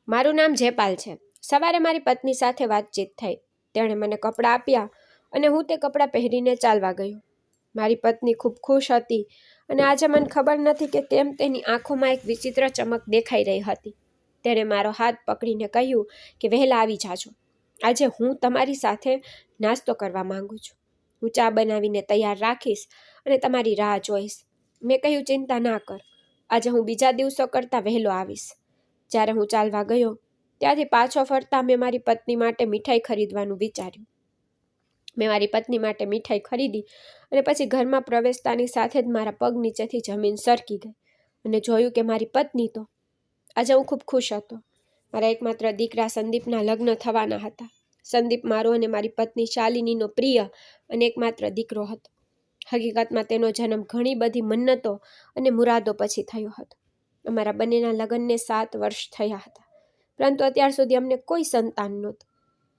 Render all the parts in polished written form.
મારું નામ જયપાલ છે. સવારે મારી પત્ની સાથે વાતચીત થઈ. તેણે મને કપડાં આપ્યા અને હું તે કપડાં પહેરીને ચાલવા ગયો. મારી પત્ની ખૂબ ખુશ હતી અને આજે મને ખબર નથી કે કેમ તેની આંખોમાં એક વિચિત્ર ચમક દેખાઈ રહી હતી. તેણે મારો હાથ પકડીને કહ્યું કે વહેલા આવી જાજો. આજે હું તમારી સાથે નાસ્તો કરવા માંગુ છું. હું ચા બનાવીને તૈયાર રાખીશ અને તમારી રાહ જોઈશ. મેં કહ્યું, ચિંતા ના કર, આજે હું બીજા દિવસો કરતાં વહેલો આવીશ. જ્યારે હું ચાલવા ગયો ત્યાંથી પાછો ફરતા મેં મારી પત્ની માટે મીઠાઈ ખરીદવાનું વિચાર્યું. મેં મારી પત્ની માટે મીઠાઈ ખરીદી અને પછી ઘરમાં પ્રવેશતાની સાથે જ મારા પગ નીચેથી જમીન સરકી ગઈ અને જોયું કે મારી પત્ની તો. આજે હું ખૂબ ખુશ હતો. મારા એકમાત્ર દીકરા સંદીપના લગ્ન થવાના હતા. સંદીપ મારો અને મારી પત્ની શાલિનીનો પ્રિય અને એકમાત્ર દીકરો હતો. હકીકતમાં તેનો જન્મ ઘણી બધી મન્નતો અને મુરાદો પછી થયો હતો. અમારા બંનેના લગ્નને 7 વર્ષ થયા હતા, પરંતુ અત્યાર સુધી અમને કોઈ સંતાન નહોતું.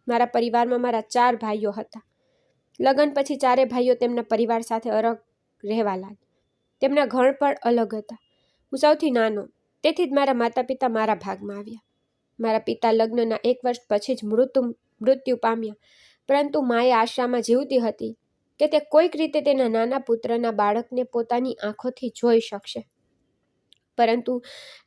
મારા પરિવારમાં મારા 4 ભાઈઓ હતા. લગ્ન પછી 4 ભાઈઓ તેમના પરિવાર સાથે અલગ રહેવા લાગ્યા. તેમના ઘર પણ અલગ હતા. હું સૌથી નાનો, તેથી જ મારા માતા પિતા મારા ભાગમાં આવ્યા. મારા પિતા લગ્નના 1 વર્ષ પછી જ મૃત્યુ પામ્યા, પરંતુ માએ આશામાં જીવતી હતી કે તે કોઈક રીતે તેના નાના પુત્રના બાળકને પોતાની આંખોથી જોઈ શકશે. પરંતુ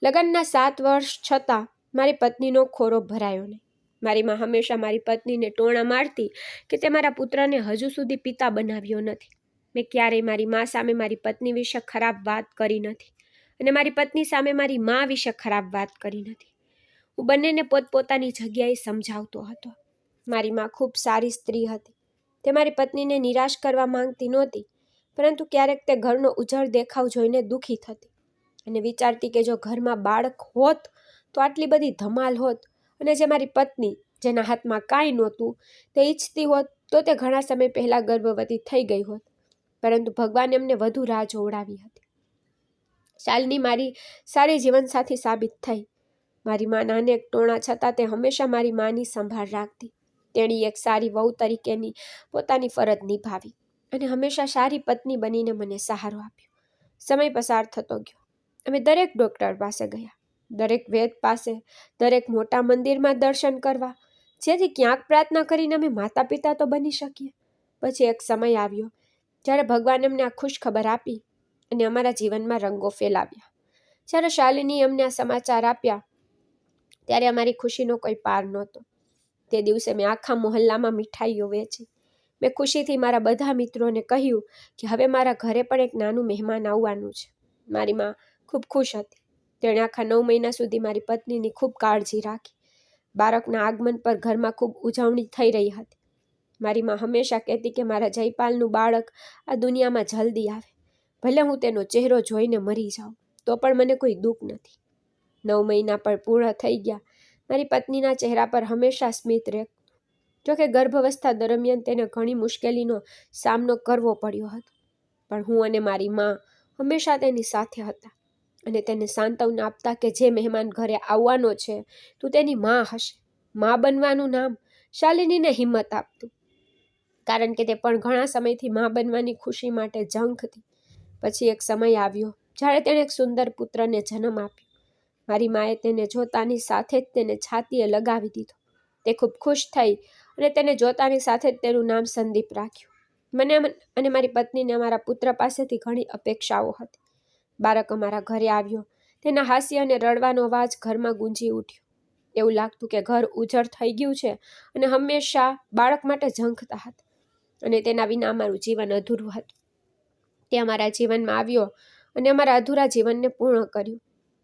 લગ્નના 7 વર્ષ છતાં મારી પત્નીનો ખોરો ભરાયો નહીં. મારી માં હંમેશા મારી પત્નીને ટોણા મારતી કે તે મારા પુત્રને હજુ સુધી પિતા બનાવ્યો નથી. મેં ક્યારેય મારી માં સામે મારી પત્ની વિશે ખરાબ વાત કરી નથી અને મારી પત્ની સામે મારી માં વિશે ખરાબ વાત કરી નથી. હું બંનેને પોતપોતાની જગ્યાએ સમજાવતો હતો. મારી માં ખૂબ સારી સ્ત્રી હતી. તે મારી પત્નીને નિરાશ કરવા માંગતી નહોતી, પરંતુ ક્યારેક તે ઘરનો ઉજળ દેખાવ જોઈને દુઃખી થતી અને વિચારતી કે જો ઘરમાં બાળક હોત તો આટલી બધી ધમાલ હોત, અને જે મારી પત્ની, જેના હાથમાં કાંઈ નહોતું, તે ઈચ્છતી હોત તો તે ઘણા સમય પહેલાં ગર્ભવતી થઈ ગઈ હોત. પરંતુ ભગવાને એમને વધુ રાહ જોવડાવી હતી. શાલિની મારી સારી જીવનસાથી સાબિત થઈ. મારી માના અનેક ટોણા છતાં તે હંમેશા મારી માની સંભાળ રાખતી. તેણી એક સારી વહુ તરીકેની પોતાની ફરજ નિભાવી અને હંમેશા સારી પત્ની બનીને મને સહારો આપ્યો. સમય પસાર થતો ગયો. અમે દરેક ડૉક્ટર પાસે ગયા, દરેક વેદ પાસે, દરેક મોટા મંદિરમાં દર્શન કરવા, જેથી ક્યાંક પ્રાર્થના કરીને અમે માતા પિતા તો બની શકીએ. પછી એક સમય આવ્યો જ્યારે ભગવાન અમને આ ખુશ ખબર આપી અને અમારા જીવનમાં રંગો ફેલાવ્યા. જ્યારે શાલિનીએ અમને આ સમાચાર આપ્યા ત્યારે અમારી ખુશીનો કોઈ પાર નહોતો. તે દિવસે મેં આખા મોહલ્લામાં મીઠાઈઓ વેચી. મેં ખુશીથી મારા બધા મિત્રોને કહ્યું કે હવે મારા ઘરે પણ એક નાનું મહેમાન આવવાનું છે. મારી માં ખૂબ ખુશ હતી. તેણે આખા 9 મહિના સુધી મારી પત્નીની ખૂબ કાળજી રાખી. બાળકના આગમન પર ઘરમાં ખૂબ ઉજવણી થઈ રહી હતી. મારી માં હંમેશા કહેતી કે મારા જયપાલનું બાળક આ દુનિયામાં જલ્દી આવે. ભલે હું તેનો ચહેરો જોઈને મરી જાઉં તો પણ મને કોઈ દુઃખ નથી. 9 મહિના પણ પૂર્ણ થઈ ગયા. મારી પત્નીના ચહેરા પર હંમેશા સ્મિત રહેતું. જોકે ગર્ભાવસ્થા દરમિયાન તેને ઘણી મુશ્કેલીનો સામનો કરવો પડ્યો હતો, પણ હું અને મારી માં હંમેશા તેની સાથે હતા અને તેને સાંત્વના આપતા કે જે મહેમાન ઘરે આવવાનો છે તું તેની માં હશે. માં બનવાનું નામ શાલિનીને હિંમત આપતું, કારણ કે તે પણ ઘણા સમયથી માં બનવાની ખુશી માટે ઝંખતી. પછી એક સમય આવ્યો જ્યારે તેણે એક સુંદર પુત્રને જન્મ આપ્યો. મારી માએ તેને જોતાની સાથે જ તેને છાતીએ લગાવી દીધો. તે ખૂબ ખુશ થઈ અને તેને જોતાની સાથે જ તેનું નામ સંદીપ રાખ્યું. મને અને મારી પત્નીને અમારા પુત્ર પાસેથી ઘણી અપેક્ષાઓ હતી. બાળક અમારા ઘરે આવ્યો. તેના હાસ્ય અને રડવાનો અવાજ ઘરમાં ગુંજી ઉઠ્યો. એવું લાગતું કે ઘર ઉજળ થઈ ગયું છે અને હંમેશા બાળક માટે ઝંખતા હતા અને તેના વિના અમારું જીવન અધૂરું હતું. તે અમારા જીવનમાં આવ્યો અને અમારા અધૂરા જીવનને પૂર્ણ કર્યું.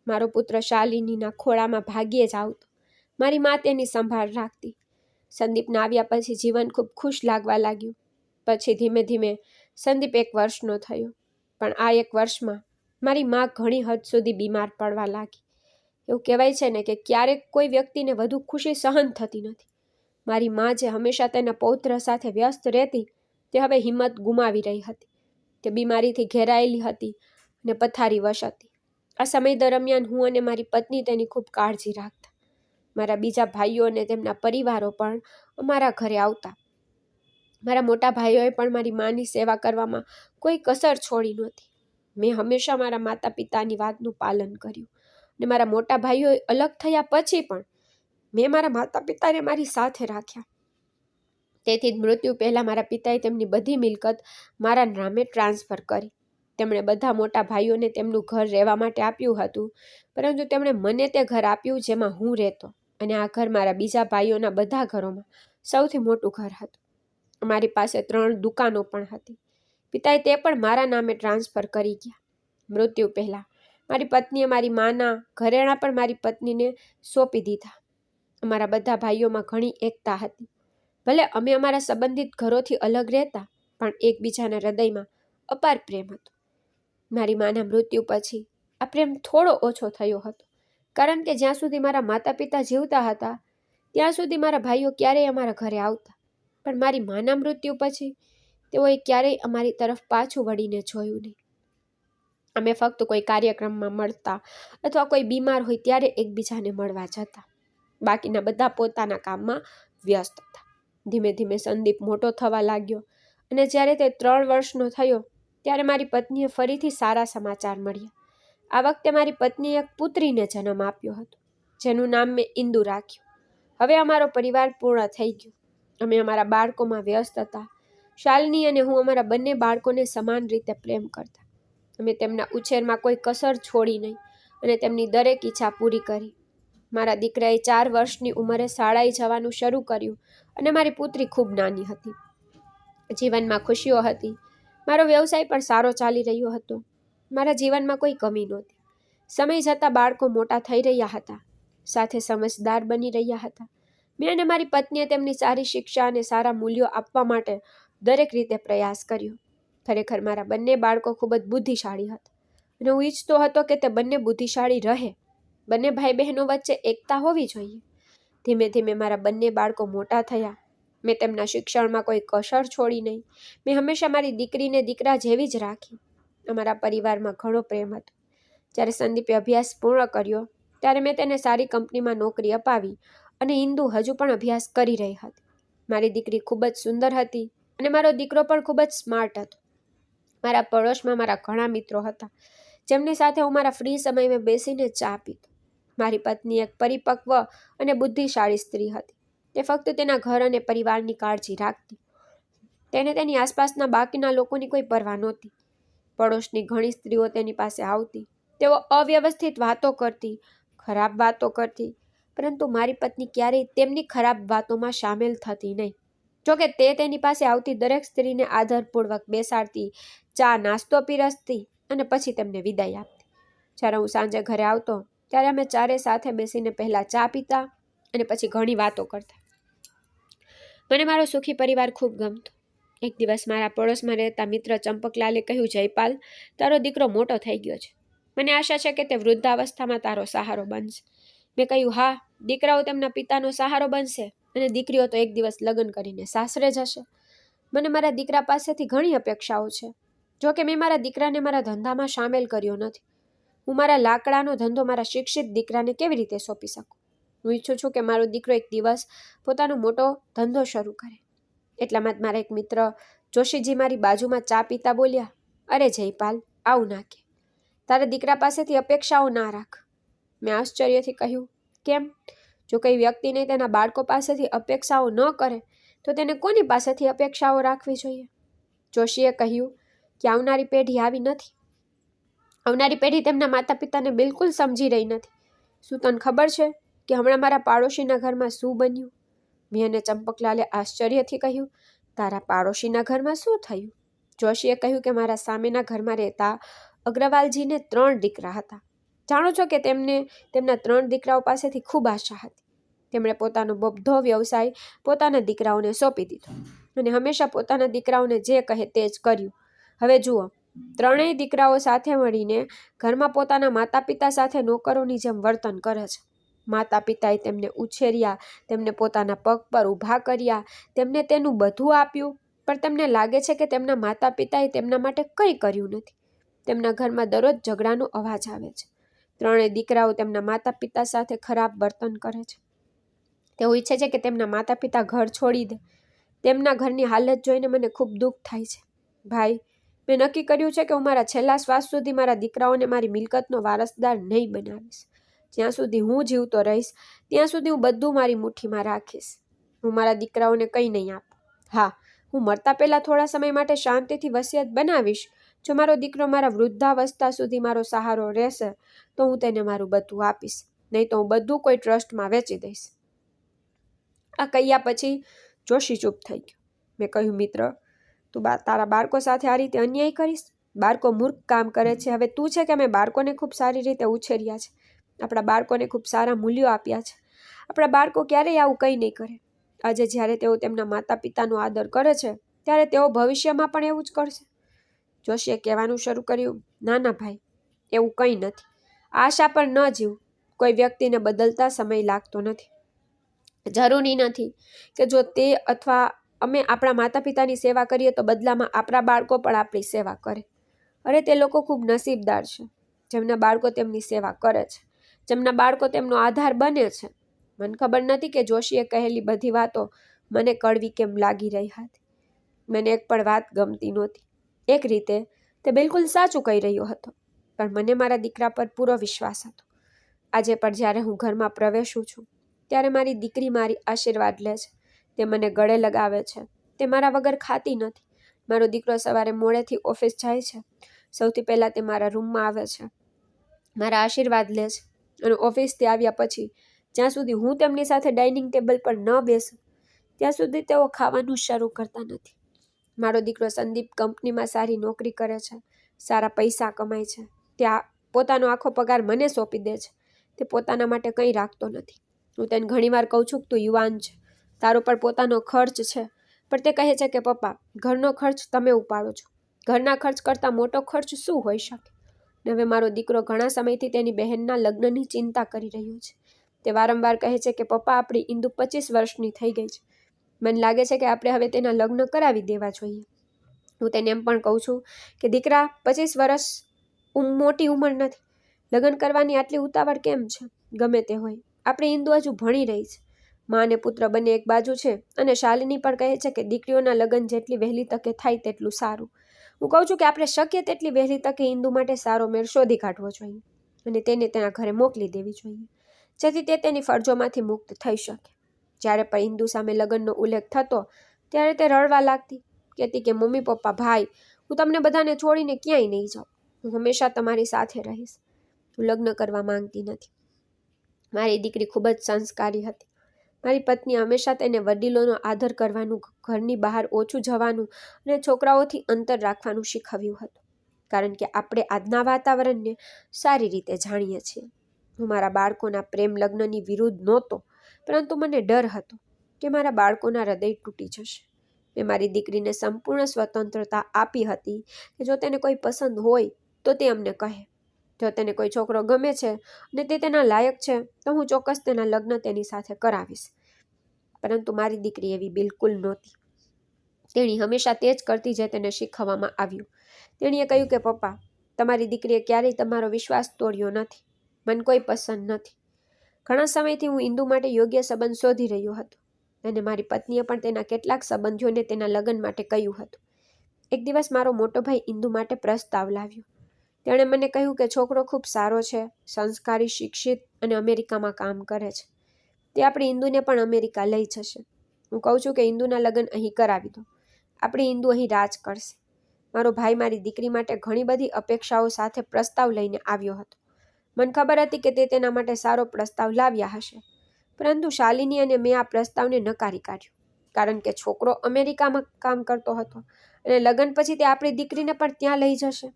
મારો પુત્ર શાલિનીના ખોળામાં ભાગ્યે જ આવતો. મારી માં તેની સંભાળ રાખતી. સંદીપના આવ્યા પછી જીવન ખૂબ ખુશ લાગવા લાગ્યું. પછી ધીમે ધીમે સંદીપ 1 વર્ષનો થયો, પણ આ 1 વર્ષમાં મારી માં ઘણી હદ સુધી બીમાર પડવા લાગી. એવું કહેવાય છે ને કે ક્યારેક કોઈ વ્યક્તિને વધુ ખુશી સહન થતી નથી. મારી માં જે હંમેશા તેના પૌત્ર સાથે વ્યસ્ત રહેતી, તે હવે હિંમત ગુમાવી રહી હતી. તે બીમારીથી ઘેરાયેલી હતી અને પથારીવશ હતી. આ સમય દરમિયાન હું અને મારી પત્ની તેની ખૂબ કાળજી રાખતા. મારા બીજા ભાઈઓ અને તેમના પરિવારો પણ અમારા ઘરે આવતા. મારા મોટા ભાઈઓએ પણ મારી માની સેવા કરવામાં કોઈ કસર છોડી નહોતી. મેં હંમેશા મારા માતા પિતાની વાતનું પાલન કર્યું અને મારા મોટા ભાઈઓ અલગ થયા પછી પણ મેં મારા માતા પિતાને મારી સાથે રાખ્યા. તેથી જ મૃત્યુ પહેલાં મારા પિતાએ તેમની બધી મિલકત મારા નામે ટ્રાન્સફર કરી. તેમણે બધા મોટા ભાઈઓને તેમનું ઘર રહેવા માટે આપ્યું હતું, પરંતુ તેમણે મને તે ઘર આપ્યું જેમાં હું રહેતો, અને આ ઘર મારા બીજા ભાઈઓના બધા ઘરોમાં સૌથી મોટું ઘર હતું. અમારી પાસે 3 દુકાનો પણ હતી. પિતાએ તે પણ મારા નામે ટ્રાન્સફર કરી ગયા. મૃત્યુ પહેલાં મારી પત્નીએ મારી માના ઘરેણાં પણ મારી પત્નીને સોંપી દીધા. અમારા બધા ભાઈઓમાં ઘણી એકતા હતી. ભલે અમે અમારા સંબંધિત ઘરોથી અલગ રહેતા, પણ એકબીજાના હૃદયમાં અપાર પ્રેમ હતો. મારી માના મૃત્યુ પછી આ પ્રેમ થોડો ઓછો થયો હતો, કારણ કે જ્યાં સુધી મારા માતા પિતા જીવતા હતા ત્યાં સુધી મારા ભાઈઓ ક્યારેય અમારા ઘરે આવતા, પણ મારી માના મૃત્યુ પછી તેઓએ ક્યારેય અમારી તરફ પાછું વળીને જોયું નહીં. અમે ફક્ત કોઈ કાર્યક્રમમાં મળતા અથવા કોઈ બીમાર હોય ત્યારે એકબીજાને મળવા જતા. બાકીના બધા પોતાના કામમાં વ્યસ્ત હતા. ધીમે ધીમે સંદીપ મોટો થવા લાગ્યો, અને જ્યારે તે 3 વર્ષનો થયો ત્યારે મારી પત્નીએ ફરીથી સારા સમાચાર મળ્યા. આ વખતે મારી પત્નીએ એક પુત્રીને જન્મ આપ્યો હતો, જેનું નામ મેં ઇન્દુ રાખ્યું. હવે અમારો પરિવાર પૂર્ણ થઈ ગયો. અમે અમારા બાળકોમાં વ્યસ્ત હતા. શાલિની અને હું અમારા બંને બાળકોને સમાન રીતે પ્રેમ કરતા. અમે તેમના ઉછેરમાં કોઈ કસર છોડી નહીં અને તેમની દરેક ઈચ્છા પૂરી કરી. મારા દીકરાએ 4 વર્ષની ઉંમરે શાળાએ જવાનું શરૂ કર્યું, અને મારી પુત્રી ખૂબ નાની હતી. જીવનમાં ખુશીઓ હતી. મારો વ્યવસાય પણ સારો ચાલી રહ્યો હતો. મારા જીવનમાં કોઈ કમી નહોતી. સમય જતાં બાળકો મોટા થઈ રહ્યા હતા, સાથે સમજદાર બની રહ્યા હતા. મેં અને મારી પત્નીએ તેમની સારી શિક્ષા અને સારા મૂલ્યો આપવા માટે દરેક રીતે પ્રયાસ કર્યો. ખરેખર મારા બંને બાળકો ખૂબ જ બુદ્ધિશાળી હતા, અને હું ઈચ્છતો હતો કે તે બંને બુદ્ધિશાળી રહે. બંને ભાઈ બહેનો વચ્ચે એકતા હોવી જોઈએ. ધીમે ધીમે મારા બંને બાળકો મોટા થયા. મેં તેમના શિક્ષણમાં કોઈ કસર છોડી નહીં. મેં હંમેશા મારી દીકરીને દીકરા જેવી જ રાખી. અમારા પરિવારમાં ઘણો પ્રેમ હતો. જ્યારે સંદીપે અભ્યાસ પૂર્ણ કર્યો ત્યારે મેં તેને સારી કંપનીમાં નોકરી અપાવી, અને ઇન્દુ હજુ પણ અભ્યાસ કરી રહી હતી. મારી દીકરી ખૂબ જ સુંદર હતી, અને મારો દીકરો પણ ખૂબ જ સ્માર્ટ હતો. મારા પડોશમાં મારા ઘણા મિત્રો હતા, જેમની સાથે હું મારા ફ્રી સમયમાં બેસીને ચા પીતો. મારી પત્ની એક પરિપક્વ અને બુદ્ધિશાળી સ્ત્રી હતી. તે ફક્ત તેના ઘર અને પરિવારની કાળજી રાખતી. તેને તેની આસપાસના બાકીના લોકોની કોઈ પરવા નહોતી. પડોશની ઘણી સ્ત્રીઓ તેની પાસે આવતી. તેઓ અવ્યવસ્થિત વાતો કરતી, ખરાબ વાતો કરતી, પરંતુ મારી પત્ની ક્યારેય તેમની ખરાબ વાતોમાં સામેલ થતી નહીં. જોકે તે તેની પાસે આવતી દરેક સ્ત્રીને આદરપૂર્વક બેસાડતી, ચા નાસ્તો પીરસતી અને પછી તેમને વિદાય આપતી. જ્યારે હું સાંજે ઘરે આવતો ત્યારે અમે ચારે સાથે બેસીને પહેલાં ચા પીતા અને પછી ઘણી વાતો કરતા. મને મારો સુખી પરિવાર ખૂબ ગમતો. એક દિવસ મારા પડોશમાં રહેતા મિત્ર ચંપકલાલે કહ્યું, જયપાલ, તારો દીકરો મોટો થઈ ગયો છે. મને આશા છે કે તે વૃદ્ધાવસ્થામાં તારો સહારો બનશે. મેં કહ્યું, હા, દીકરાઓ તેમના પિતાનો સહારો બનશે, અને દીકરીઓ તો એક દિવસ લગ્ન કરીને સાસરે જશે. મને મારા દીકરા પાસેથી ઘણી અપેક્ષાઓ છે. જોકે મેં મારા દીકરાને મારા ધંધામાં સામેલ કર્યો નથી. હું મારા લાકડાનો ધંધો મારા શિક્ષિત દીકરાને કેવી રીતે સોંપી શકું? હું ઈચ્છું છું કે મારો દીકરો એક દિવસ પોતાનો મોટો ધંધો શરૂ કરે. એટલામાં જ મારા એક મિત્ર જોશીજી મારી બાજુમાં ચા પીતા બોલ્યા, અરે જયપાલ, આવું ના કે. તારા દીકરા પાસેથી અપેક્ષાઓ ના રાખ. મેં આશ્ચર્યથી કહ્યું, કેમ? જો કોઈ વ્યક્તિને તેના બાળકો પાસેથી અપેક્ષાઓ ન કરે તો તેને કોની પાસેથી અપેક્ષાઓ રાખવી જોઈએ? જોશીએ કહ્યું કે આવનારી પેઢી આવી નથી. આવનારી પેઢી તેમના માતા પિતાને બિલકુલ સમજી રહી નથી. શું તને ખબર છે કે હમણાં મારા પાડોશીના ઘરમાં શું બન્યું? મેં અને ચંપકલાલે આશ્ચર્યથી કહ્યું, તારા પાડોશીના ઘરમાં શું થયું? જોશીએ કહ્યું કે મારા સામેના ઘરમાં રહેતા અગ્રવાલજીને 3 દીકરા હતા. જાણો છો કે તેમને તેમના 3 દીકરાઓ પાસેથી ખૂબ આશા હતી. તેમણે પોતાનો બધો વ્યવસાય પોતાના દીકરાઓને સોંપી દીધો, અને હંમેશા પોતાના દીકરાઓને જે કહે તે જ કર્યું. હવે જુઓ, 3 દીકરાઓ સાથે મળીને ઘરમાં પોતાના માતા પિતા સાથે નોકરોની જેમ વર્તન કરે છે. માતા પિતાએ તેમને ઉછેર્યા, તેમને પોતાના પગ પર ઊભા કર્યા, તેમને તેનું બધું આપ્યું, પણ તેમને લાગે છે કે તેમના માતા પિતાએ તેમના માટે કંઈ કર્યું નથી. તેમના ઘરમાં દરરોજ ઝઘડાનો અવાજ આવે છે. 3 દીકરાઓ તેમના માતા પિતા સાથે ખરાબ વર્તન કરે છે. તેઓ ઈચ્છે છે કે તેમના માતા પિતા ઘર છોડી દે. તેમના ઘરની હાલત જોઈને મને ખૂબ દુઃખ થાય છે. ભાઈ, મેં નક્કી કર્યું છે કે હું મારા છેલ્લા શ્વાસ સુધી મારા દીકરાઓને મારી મિલકતનો વારસદાર નહીં બનાવીશ. જ્યાં સુધી હું જીવતો રહીશ ત્યાં સુધી હું બધું મારી મુઠ્ઠીમાં રાખીશ. હું મારા દીકરાઓને કંઈ નહીં આપું. હા, હું મરતા પહેલાં થોડા સમય માટે શાંતિથી વસિયત બનાવીશ. જો મારો દીકરો મારા વૃદ્ધાવસ્થા સુધી મારો સહારો રહેશે તો હું તેને મારું બધું આપીશ, નહીં તો હું બધું કોઈ ટ્રસ્ટમાં વેચી દઈશ. આ કહ્યા પછી જોશી ચૂપ થઈ ગયો. મેં કહ્યું, મિત્ર, તું તારા બાળકો સાથે આ રીતે અન્યાય કરીશ? બાળકો મૂર્ખ કામ કરે છે. હવે તું છે કે અમે બાળકોને ખૂબ સારી રીતે ઉછેર્યા છે, આપણા બાળકોને ખૂબ સારા મૂલ્યો આપ્યા છે. આપણા બાળકો ક્યારેય આવું કંઈ નહીં કરે. આજે જ્યારે તેઓ તેમના માતા પિતાનો આદર કરે છે ત્યારે તેઓ ભવિષ્યમાં પણ એવું જ કરશે. જોશીએ કહેવાનું શરૂ કર્યું, ના ના ભાઈ, એવું કંઈ નથી. આશા પર ન જીવ. કોઈ વ્યક્તિને બદલતા સમય લાગતો નથી. જરૂરી નથી કે જો તે અથવા અમે આપણા માતા પિતાની સેવા કરીએ તો બદલામાં આપણા બાળકો પણ આપણી સેવા કરે. અરે, તે લોકો ખૂબ નસીબદાર છે જેમના બાળકો તેમની સેવા કરે છે, જેમના બાળકો તેમનો આધાર બને છે. મને ખબર નથી કે જોશીએ કહેલી બધી વાતો મને કડવી કેમ લાગી રહી હતી. મને એક પણ વાત ગમતી નહોતી. એક રીતે તે બિલકુલ સાચું કહી રહ્યો હતો, પણ મને મારા દીકરા પર પૂરો વિશ્વાસ હતો. આજે પણ જ્યારે હું ઘરમાં પ્રવેશું છું ત્યારે મારી દીકરી મારી આશીર્વાદ લે છે. તે મને ગળે લગાવે છે. તે મારા વગર ખાતી નથી. મારો દીકરો સવારે મોડેથી ઓફિસ જાય છે. સૌથી પહેલાં તે મારા રૂમમાં આવે છે, મારા આશીર્વાદ લે છે, અને ઓફિસથી આવ્યા પછી જ્યાં સુધી હું તેમની સાથે ડાઇનિંગ ટેબલ પર ન બેસું ત્યાં સુધી તેઓ ખાવાનું શરૂ કરતા નથી. મારો દીકરો સંદીપ કંપનીમાં સારી નોકરી કરે છે, સારા પૈસા કમાય છે. ત્યાં પોતાનો આખો પગાર મને સોંપી દે છે. તે પોતાના માટે કંઈ રાખતો નથી. હું તેને ઘણીવાર કહું છું કે તું યુવાન છે, તારો પર પોતાનો ખર્ચ છે, પણ તે કહે છે કે પપ્પા, ઘરનો ખર્ચ તમે ઉપાડો છો. ઘરના ખર્ચ કરતાં મોટો ખર્ચ શું હોઈ શકે? ને હવે મારો દીકરો ઘણા સમયથી તેની બહેનના લગ્નની ચિંતા કરી રહ્યો છે. તે વારંવાર કહે છે કે પપ્પા, આપણી ઇન્દુ 25 વર્ષની થઈ ગઈ છે. મને લાગે છે કે આપણે હવે તેના લગ્ન કરાવી દેવા જોઈએ. હું તેને એમ પણ કહું છું કે દીકરા, 25 વર્ષ મોટી ઉંમર નથી. લગ્ન કરવાની આટલી ઉતાવળ કેમ છે? ગમે તે હોય, આપણી ઇન્દુ હજુ ભણી રહી છે. મા અને પુત્ર બંને એક બાજુ છે, અને શાલિની પણ કહે છે કે દીકરીઓના લગ્ન જેટલી વહેલી તકે થાય તેટલું સારું. હું કહું છું કે આપણે શક્ય તેટલી વહેલી તકે ઇન્દુ માટે સારો મેળ શોધી કાઢવો જોઈએ અને તેને તેના ઘરે મોકલી દેવી જોઈએ, જેથી તે તેની ફરજોમાંથી મુક્ત થઈ શકે. જ્યારે પણ ઇન્દુ સામે લગ્નનો ઉલ્લેખ થતો ત્યારે તે રડવા લાગતી, કહેતી કે મમ્મી, પપ્પા, ભાઈ, હું તમને બધાને છોડીને ક્યાંય નહીં જાઉં. હું હંમેશા તમારી સાથે રહીશ. હું લગ્ન કરવા માંગતી નથી. મારી દીકરી ખૂબ જ સંસ્કારી હતી. મારી પત્નીએ હંમેશા તેને વડીલોનો આદર કરવાનું, ઘરની બહાર ઓછું જવાનું અને છોકરાઓથી અંતર રાખવાનું શીખવ્યું હતું, કારણ કે આપણે આજના વાતાવરણને સારી રીતે જાણીએ છીએ. હું મારા બાળકોના પ્રેમ લગ્નની વિરુદ્ધ નહોતો, પરંતુ મને ડર હતો કે મારા બાળકોના હૃદય તૂટી જશે. મેં મારી દીકરીને સંપૂર્ણ સ્વતંત્રતા આપી હતી કે જો તેને કોઈ પસંદ હોય તો તે અમને કહે. જો તેને કોઈ છોકરો ગમે છે અને તે તેના લાયક છે તો હું ચોક્કસ તેના લગ્ન તેની સાથે કરાવીશ. પરંતુ મારી દીકરી એવી બિલકુલ નહોતી. તેણી હંમેશા તે જ કરતી જે તેને શીખવવામાં આવ્યું. તેણીએ કહ્યું કે પપ્પા, તમારી દીકરીએ ક્યારેય તમારો વિશ્વાસ તોડ્યો નથી. મને કોઈ પસંદ નથી. ઘણા સમયથી હું ઇન્દુ માટે યોગ્ય સંબંધ શોધી રહ્યો હતો, અને મારી પત્નીએ પણ તેના કેટલાક સંબંધીઓને તેના લગ્ન માટે કહ્યું હતું. એક દિવસ મારો મોટો ભાઈ ઇન્દુ માટે પ્રસ્તાવ લાવ્યો. તેણે મને કહ્યું કે છોકરો ખૂબ સારો છે, સંસ્કારી, શિક્ષિત અને અમેરિકામાં કામ કરે છે. તે આપણી ઇન્દુને પણ અમેરિકા લઈ જશે. હું કહું છું કે ઇન્દુના લગ્ન અહીં કરાવી દો. આપણી ઇન્દુ અહીં રાજ કરશે. મારો ભાઈ મારી દીકરી માટે ઘણી બધી અપેક્ષાઓ સાથે પ્રસ્તાવ લઈને આવ્યો હતો. મને ખબર હતી કે તે તેના માટે સારો પ્રસ્તાવ લાવ્યા હશે, પરંતુ શાલિની અને મેં આ પ્રસ્તાવને નકારી કાઢ્યો, કારણ કે છોકરો અમેરિકામાં કામ કરતો હતો અને લગ્ન પછી તે આપણી દીકરીને પણ ત્યાં લઈ જશે.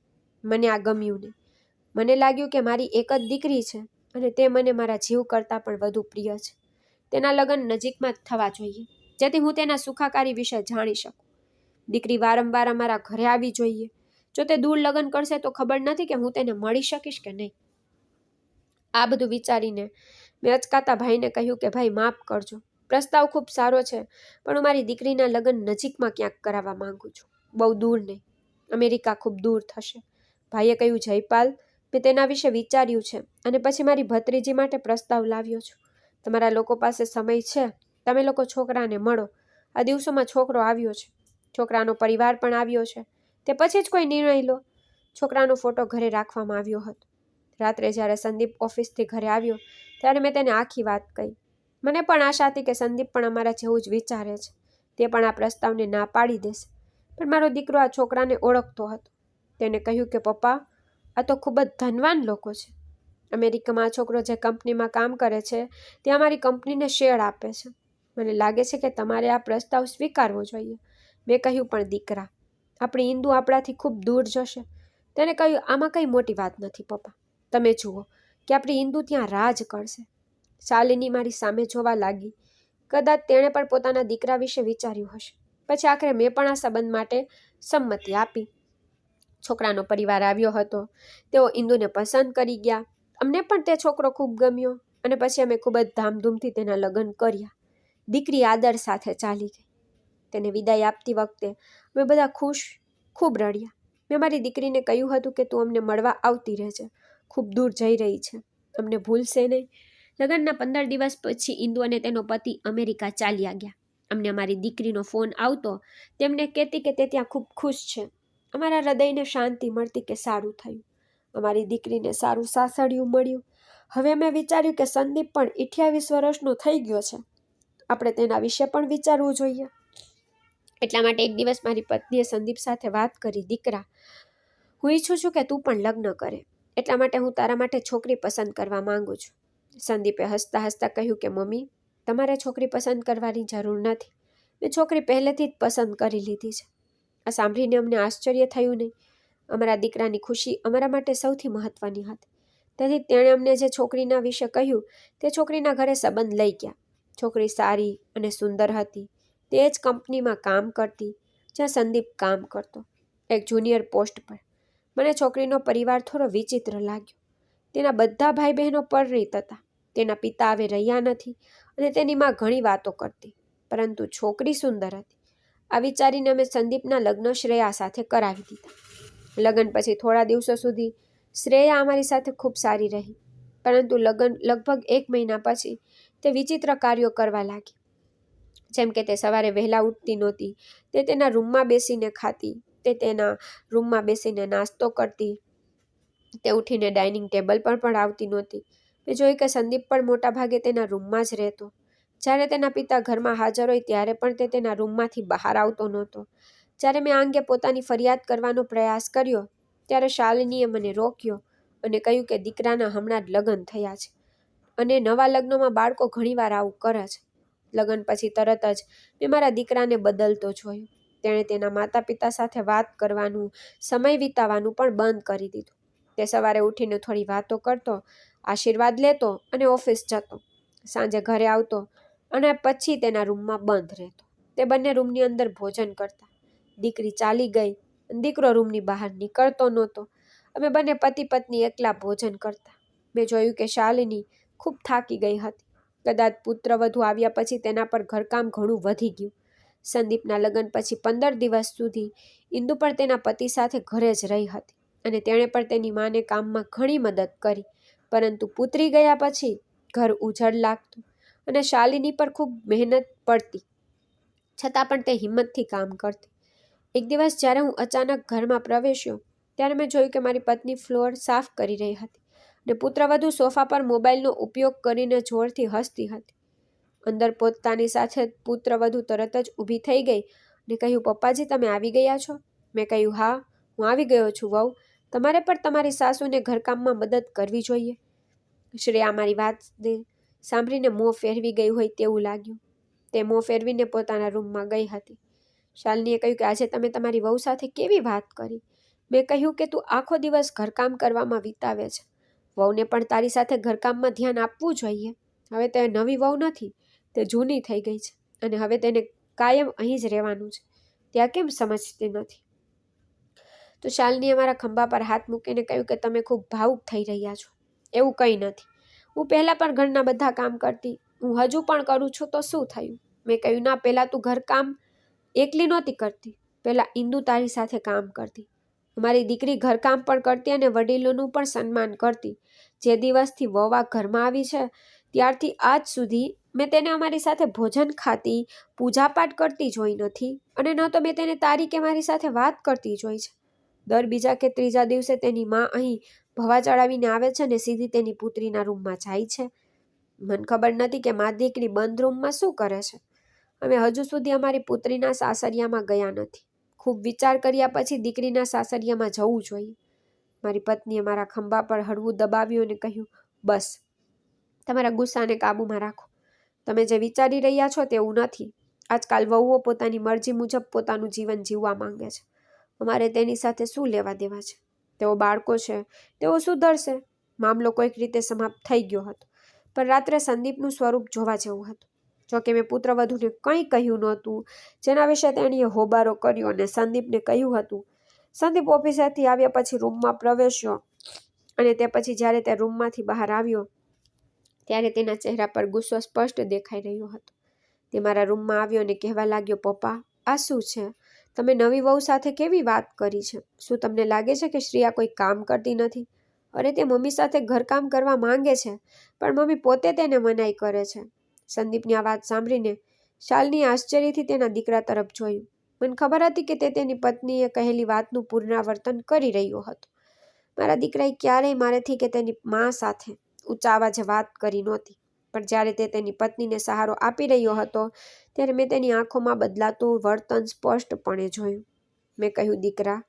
મને આ ગમ્યું નહીં. મને લાગ્યું કે મારી એક જ દીકરી છે અને તે મને મારા જીવ કરતાં પણ વધુ પ્રિય છે. તેના લગ્ન નજીકમાં જ થવા જોઈએ, જેથી હું તેના સુખાકારી વિશે જાણી શકું. દીકરી વારંવાર અમારા ઘરે આવી જોઈએ. જો તે દૂર લગ્ન કરશે તો ખબર નથી કે હું તેને મળી શકીશ કે નહીં. આ બધું વિચારીને મેં અચકાતા ભાઈને કહ્યું કે ભાઈ, માફ કરજો. પ્રસ્તાવ ખૂબ સારો છે, પણ હું મારી દીકરીના લગ્ન નજીકમાં ક્યાંક કરાવવા માંગુ છું, બહુ દૂર નહીં. અમેરિકા ખૂબ દૂર થશે. ભાઈએ કહ્યું, જયપાલ, મેં તેના વિશે વિચાર્યું છે અને પછી મારી ભત્રીજી માટે પ્રસ્તાવ લાવ્યો છું. તમારા લોકો પાસે સમય છે, તમે લોકો છોકરાને મળો. આ દિવસોમાં છોકરો આવ્યો છે, છોકરાનો પરિવાર પણ આવ્યો છે. તે પછી જ કોઈ નિર્ણય લો. છોકરાનો ફોટો ઘરે રાખવામાં આવ્યો હતો. રાત્રે જ્યારે સંદીપ ઓફિસથી ઘરે આવ્યો ત્યારે મેં તેને આખી વાત કહી. મને પણ આશા હતી કે સંદીપ પણ અમારા જેવું જ વિચારે છે, તે પણ આ પ્રસ્તાવને ના પાડી દેશે. પણ મારો દીકરો આ છોકરાને ઓળખતો હતો. તેને કહ્યું કે પપ્પા, આ તો ખૂબ જ ધનવાન લોકો છે. અમેરિકામાં આ છોકરો જે કંપનીમાં કામ કરે છે તે અમારી કંપનીને શેર આપે છે. મને લાગે છે કે તમારે આ પ્રસ્તાવ સ્વીકારવો જોઈએ. મેં કહ્યું, પણ દીકરા, આપણી ઇન્દુ આપણાથી ખૂબ દૂર જશે. તેને કહ્યું, આમાં કંઈ મોટી વાત નથી પપ્પા. તમે જુઓ કે આપણી ઇન્દુ ત્યાં રાજ કરશે. શાલિની મારી સામે જોવા લાગી. કદાચ તેણે પણ પોતાના દીકરા વિશે વિચાર્યું હશે. પછી આખરે મેં પણ આ સંબંધ માટે સંમતિ આપી. છોકરાનો પરિવાર આવ્યો હતો. તેઓ ઇન્દુને પસંદ કરી ગયા. અમને પણ તે છોકરો ખૂબ ગમ્યો અને પછી અમે ખૂબ જ ધામધૂમથી તેના લગ્ન કર્યા. દીકરી આદર સાથે ચાલી ગઈ. તેને વિદાય આપતી વખતે અમે બધા ખૂબ રડ્યા. મેં મારી દીકરીને કહ્યું હતું કે તું અમને મળવા આવતી રહેજે. ખૂબ દૂર જઈ રહી છે, અમને ભૂલશે નહીં. લગ્નના 15 દિવસ પછી ઇન્દુ અને તેનો પતિ અમેરિકા ચાલ્યા ગયા. અમને અમારી દીકરીનો ફોન આવતો. તેમને કહેતી કે તે ત્યાં ખૂબ ખુશ છે. અમારા હૃદયને શાંતિ મળતી કે સારું થયું. અમારી દીકરીને સારું સાસડિયું મળ્યું. હવે મેં વિચાર્યું કે સંદીપ પણ 28 વર્ષનો થઈ ગયો છે. આપણે તેના વિશે પણ વિચારવું જોઈએ. એટલા માટે એક દિવસ મારી પત્નીએ સંદીપ સાથે વાત કરી, દીકરા, હું ઈચ્છું છું કે તું પણ લગ્ન કરે. એટલા માટે હું તારા માટે છોકરી પસંદ કરવા માંગુ છું. સંદીપે હસતા હસતા કહ્યું કે મમ્મી, તમારે છોકરી પસંદ કરવાની જરૂર નથી. મેં છોકરી પહેલેથી જ પસંદ કરી લીધી છે. આ સાંભળીને અમને આશ્ચર્ય થયું નહીં. અમારા દીકરાની ખુશી અમારા માટે સૌથી મહત્વની હતી. તેથી તેણે અમને જે છોકરીના વિશે કહ્યું તે છોકરીના ઘરે સંબંધ લઈ ગયા. છોકરી સારી અને સુંદર હતી. તે જ કંપનીમાં કામ કરતી જ્યાં સંદીપ કામ કરતો, એક જુનિયર પોસ્ટ પર. મને છોકરીનો પરિવાર થોડો વિચિત્ર લાગ્યો. તેના બધા ભાઈ બહેનો પરિણીત હતા. તેના પિતા હવે રહ્યા નથી અને તેની માં ઘણી વાતો કરતી, પરંતુ છોકરી સુંદર હતી. આ વિચારીને અમે સંદીપના લગ્ન શ્રેયા સાથે કરાવી દીધા. લગ્ન પછી થોડા દિવસો સુધી શ્રેયા અમારી સાથે ખૂબ સારી રહી, પરંતુ લગભગ 1 મહિના પછી તે વિચિત્ર કાર્યો કરવા લાગી. જેમ કે તે સવારે વહેલા ઉઠતી નહોતી, તે તેના રૂમમાં બેસીને ખાતી, તે તેના રૂમમાં બેસીને નાસ્તો કરતી, તે ઉઠીને ડાઇનિંગ ટેબલ પર પણ આવતી નહોતી. મેં જોયું કે સંદીપ પણ મોટા ભાગે તેના રૂમમાં જ રહેતો. જ્યારે તેના પિતા ઘરમાં હાજર હોય ત્યારે પણ તે તેના રૂમમાંથી બહાર આવતો નહોતો. જ્યારે મેં આ અંગે પોતાની ફરિયાદ કરવાનો પ્રયાસ કર્યો ત્યારે શાલિનીએ મને રોક્યો અને કહ્યું કે દીકરાના હમણાં જ લગ્ન થયા છે અને નવા લગ્નમાં બાળકો ઘણીવાર આવું કરે છે. લગ્ન પછી તરત જ મેં મારા દીકરાને બદલતો જોયો. તેણે તેના માતા પિતા સાથે વાત કરવાનું, સમય વિતાવવાનું પણ બંધ કરી દીધું. તે સવારે ઉઠીને થોડી વાતો કરતો, આશીર્વાદ લેતો અને ઓફિસ જતો. સાંજે ઘરે આવતો અને પછી તેના રૂમમાં બંધ રહેતો. તે બંને રૂમની અંદર ભોજન કરતા. દીકરી ચાલી ગઈ અને દીકરો રૂમની બહાર નીકળતો નહોતો. અમે બંને પતિ પત્ની એકલા ભોજન કરતા. મેં જોયું કે શાલિની ખૂબ થાકી ગઈ હતી. કદાચ પુત્રવધુ આવ્યા પછી તેના પર ઘરકામ ઘણું વધી ગયું. સંદીપના લગ્ન પછી 15 દિવસ સુધી ઇન્દુ પણ તેના પતિ સાથે ઘરે જ રહી હતી અને તેણે પણ તેની માને કામમાં ઘણી મદદ કરી. પરંતુ પુત્રી ગયા પછી ઘર ઉજળ લાગતું અને શાલિની પર ખૂબ મહેનત પડતી, છતાં પણ તે હિંમતથી કામ કરતી. એક દિવસ જ્યારે હું અચાનક ઘરમાં પ્રવેશ્યો ત્યારે મેં જોયું કે મારી પત્ની ફ્લોર સાફ કરી રહી હતી અને પુત્રવધુ સોફા પર મોબાઈલનો ઉપયોગ કરીને જોરથી હસતી હતી. અંદર પોતાની સાથે પુત્રવધુ તરત જ ઊભી થઈ ગઈ અને કહ્યું, પપ્પાજી, તમે આવી ગયા છો? મેં કહ્યું, હા, હું આવી ગયો છું વહુ. તમારે પણ તમારી સાસુને ઘરકામમાં મદદ કરવી જોઈએ. શ્રેયા મારી વાતને સાંભળીને મોં ફેરવી ગઈ હોય તેવું લાગ્યું. તે મોં ફેરવીને પોતાના રૂમમાં ગઈ હતી. શાલિનીએ કહ્યું કે આજે તમે તમારી વહુ સાથે કેવી વાત કરી? મેં કહ્યું કે તું આખો દિવસ ઘરકામ કરવામાં વિતાવે છે. વહુને પણ તારી સાથે ઘરકામમાં ધ્યાન આપવું જોઈએ. હવે તે નવી વહુ નથી, તે જૂની થઈ ગઈ છે અને હવે તેને કાયમ અહીં જ રહેવાનું છે. ત્યાં કેમ સમજતી નથી? તો શાલિનીએ મારા ખંભા પર હાથ મૂકીને કહ્યું કે તમે ખૂબ ભાવુક થઈ રહ્યા છો. એવું કંઈ નથી. હું પહેલાં પણ ઘરના બધા કામ કરતી, હું હજુ પણ કરું છું, તો શું થયું? મેં કહ્યું, ના, પહેલાં તું ઘરકામ એકલી નહોતી કરતી. પહેલાં ઇન્દુ તારી સાથે કામ કરતી. મારી દીકરી ઘરકામ પણ કરતી અને વડીલોનું પણ સન્માન કરતી. જે દિવસથી વહુ આ ઘરમાં આવી છે ત્યારથી આજ સુધી મેં તેને અમારી સાથે ભોજન ખાતી, પૂજાપાઠ કરતી જોઈ નથી અને ન તો મેં તેને તારી કે મારી સાથે વાત કરતી જોઈ છે. દર બીજા કે ત્રીજા દિવસે તેની માં અહીં ભવા ચડાવીને આવે છે ને સીધી તેની પુત્રીના રૂમમાં જાય છે. મને ખબર નથી કે મા દીકરી બંધ રૂમમાં શું કરે છે. અમે હજુ સુધી અમારી પુત્રીના સાસરિયામાં ગયા નથી. ખૂબ વિચાર કર્યા પછી દીકરીના સાસરિયામાં જવું જોઈએ. મારી પત્નીએ મારા ખંભા પર હળવું દબાવ્યું અને કહ્યું, બસ, તમારા ગુસ્સાને કાબૂમાં રાખો. તમે જે વિચારી રહ્યા છો તેવું નથી. આજકાલ વહુઓ પોતાની મરજી મુજબ પોતાનું જીવન જીવવા માંગે છે. અમારે તેની સાથે શું લેવા દેવા છે? તેઓ બાળકો છે, તેઓ સુધરશે. મામલો કોઈક રીતે સમાપ્ત થઈ ગયો હતો, પણ રાત્રે સંદીપનું સ્વરૂપ જોવા જેવું હતું. જોકે મેં પુત્રવધૂને કંઈ કહ્યું નહોતું જેના વિશે તેણીએ હોબારો કર્યો અને સંદીપને કહ્યું હતું. સંદીપ ઓફિસેથી આવ્યા પછી રૂમમાં પ્રવેશ્યો અને તે પછી જ્યારે તે રૂમમાંથી બહાર આવ્યો ત્યારે તેના ચહેરા પર ગુસ્સો સ્પષ્ટ દેખાઈ રહ્યો હતો. તે મારા રૂમમાં આવ્યો અને કહેવા લાગ્યો, પપ્પા, આ શું છે? તમે નવી વહુ સાથે કેવી વાત કરી છે? શું તમને લાગે છે કે શ્રેયા કોઈ કામ કરતી નથી? અરે તે મમ્મી સાથે ઘરકામ કરવા માંગે છે, પણ મમ્મી પોતે તેને મનાઈ કરે છે. સંદીપની આ વાત સાંભળીને શાલિની આશ્ચર્યથી તેના દીકરા તરફ જોયું. મને ખબર હતી કે તે તેની પત્નીએ કહેલી વાતનું પુનરાવર્તન કરી રહ્યો હતો. મારા દીકરાએ ક્યારેય મારેથી કે તેની મા સાથે ઊંચા અવાજે વાત કરી નહોતી, પણ જ્યારે તે તેની પત્નીને સહારો આપી રહ્યો હતો ત્યારે મેં તેની આંખોમાં બદલાતું વર્તન સ્પષ્ટપણે જોયું. મેં કહ્યું, દીકરા,